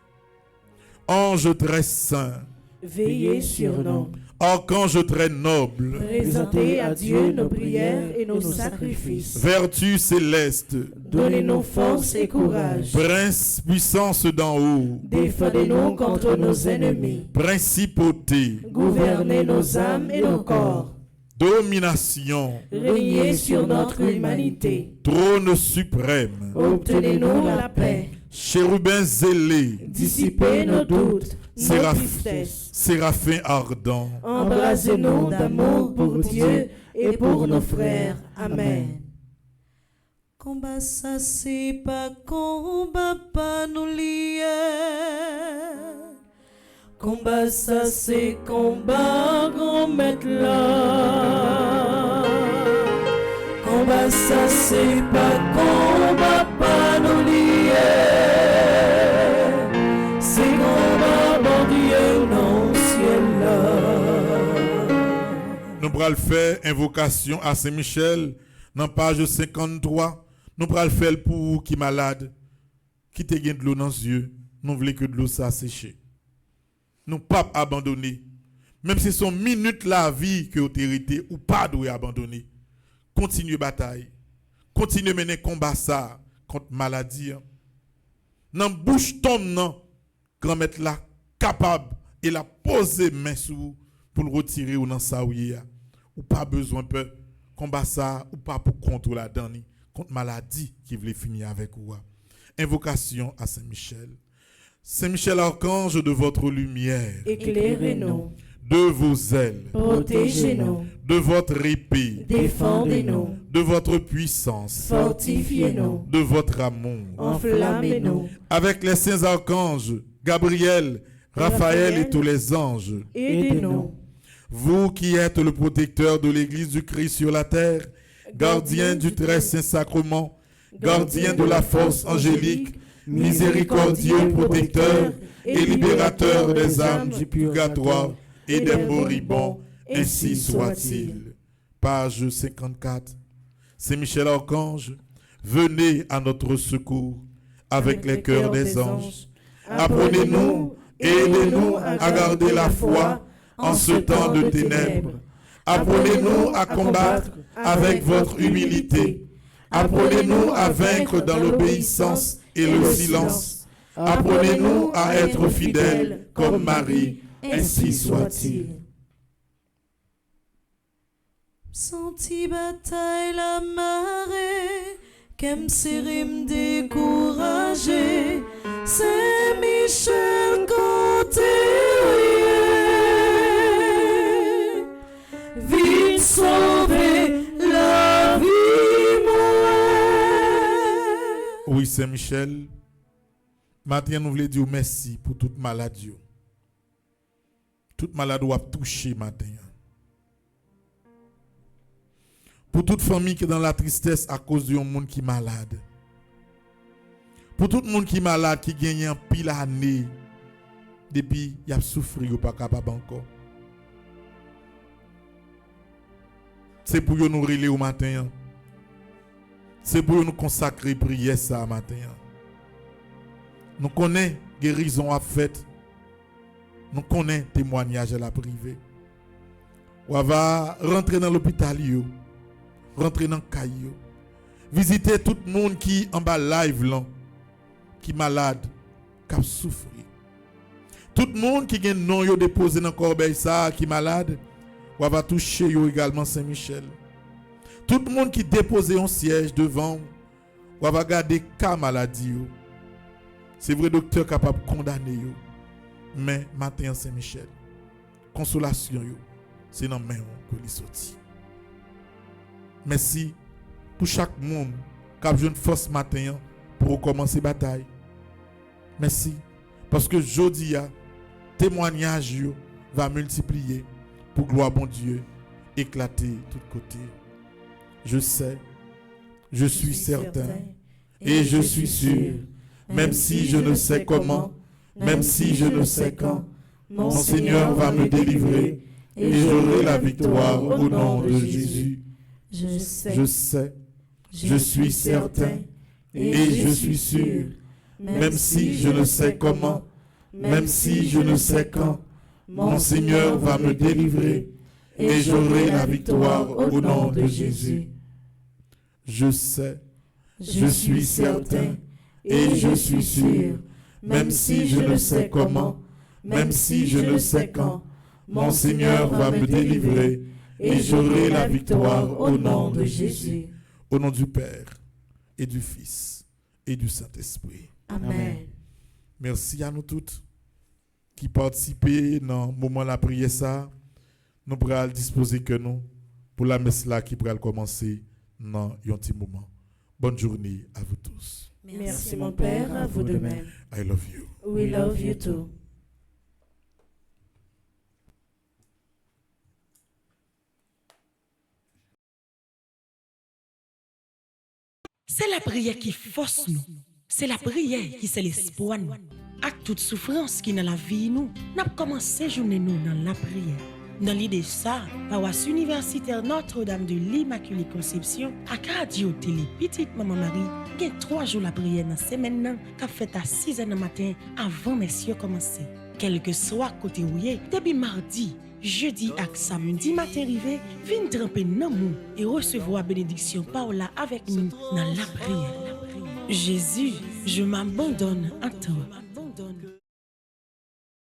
Ange très saint, veillez sur nous, archange très noble, présentez à Dieu nos prières et nos sacrifices, vertu céleste, donnez-nous force et courage, prince puissance d'en haut, défendez-nous contre nos ennemis, principauté, gouvernez nos âmes et nos corps, domination, régnez sur notre humanité, trône suprême, obtenez-nous la paix, chérubin zélé, dissipez nos doutes, nos tristesses, séraphin ardent, embrasez-nous d'amour pour Dieu et pour nos frères. Amen. Combat ça c'est pas combat pas nous lier. Combat ça c'est combat grand maître là. Combat ça c'est pas combat pas nous lier. c'est qu'on va Dieu non ciel là. Nous allons faire invocation à Saint-Michel dans page 53. Nous allons faire pour qui malade, qui te gagne de l'eau dans les yeux. Nous voulons que de l'eau ça séché. Nous pas abandonner. Même si son minute la vie que vous hérité ou pas doit abandonner. Continuez bataille. Continuez mener combat ça contre maladie. Dans bouche tombe non, grand-maître là capable et la poser main sur vous pour le retirer ou dans ça ou pas besoin peur combat ça ou pas pour contre la dernière contre maladie qui voulait finir avec vous. Invocation à Saint-Michel. Saint-Michel archange de votre lumière, Éclairez-nous, de vos ailes, protégez-nous, de votre épée, défendez-nous, de votre puissance, fortifiez-nous, de votre amour. enflammez-nous, Avec les saints archanges, Gabriel, Raphaël et tous les anges, aidez-nous, vous qui êtes le protecteur de l'Église du Christ sur la terre, gardien du très saint sacrement, gardien de la force angélique, miséricordieux protecteur et libérateur des âmes du purgatoire et des moribonds, ainsi soit-il. Page 54. Saint Michel Archange, venez à notre secours avec les cœurs des anges. Apprenez-nous et aidez-nous à garder la foi en ce temps de ténèbres. Apprenez-nous à combattre avec votre humilité. Apprenez-nous à vaincre dans l'obéissance et le silence. Apprenez-nous à être fidèles comme Marie, ainsi soit-il. Senti bataille la marée, qu'aime sérim découragé, c'est Michel côté. Vite sauver la vie, moi. Oui, Saint-Michel, maintenant nous voulons dire merci pour toute maladie. Toute maladie doit toucher maintenant. Pour toute famille qui est dans la tristesse à cause d'un monde qui est malade. Pour tout le monde qui est malade, qui gagne un pile d'années, depuis il a souffert, il n'est pas capable encore. C'est pour nous relayer au matin. C'est pour nous consacrer prière ça matin. Nous connaissons guérison à fait. Nous connaissons témoignage à la privée. On va rentrer dans l'hôpital, rentrer dans le caillou, visiter tout le monde qui est en bas live là, qui est malade, qui a souffert. Tout le monde qui a un nom déposé dans le corbeil ça, qui est malade, on va toucher également Saint-Michel. Tout le monde qui dépose un siège devant, on va garder cas maladie. C'est vrai docteur capable de condamner. Mais matin Saint-Michel, consolation, c'est dans la main que il sorti. Merci pour chaque monde qui a besoin de force matin pour recommencer la bataille. Merci. Parce que jeudi, témoignage va multiplier pour gloire bon Dieu, éclater de tous côtés. Je sais, je suis certain et je suis sûr, même si je ne sais comment, même si je ne sais quand, mon Seigneur va me délivrer et j'aurai la victoire au nom de Jésus. Je sais, je suis certain et je suis sûr, même si je ne sais comment, même si je ne sais quand, mon Seigneur va me délivrer et j'aurai la victoire au nom de Jésus. Je sais, je suis certain et je suis sûr, même si je ne sais comment, même si je ne sais quand, mon Seigneur va me délivrer et j'aurai la victoire au nom de Jésus. Au nom du Père et du Fils et du Saint-Esprit. Amen. Merci à nous toutes qui participent dans le moment de la prière. Ça, nous pourrons disposer que nous pour la messe là qui pourra commencer dans un petit moment. Bonne journée à vous tous. Merci mon Père, à vous de même. I love you. We love you too. C'est la prière qui force nous. c'est la prière qui c'est l'espoir nous. Avec toute souffrance qui dans la vie nous, n'a commencé journée nous dans la prière. Dans l'idée ça, paroisse universitaire Notre-Dame de l'Immaculée Conception à radio télé petite maman Marie, qui 3 jours la prière dans semaine qu'a fait à 6h du matin avant messieurs commencer. Quel que soit côté où depuis mardi, jeudi et samedi matin rivé, viens tremper dans nous et recevoir bénédiction Paola avec nous dans la prière. Jésus, je m'abandonne à toi.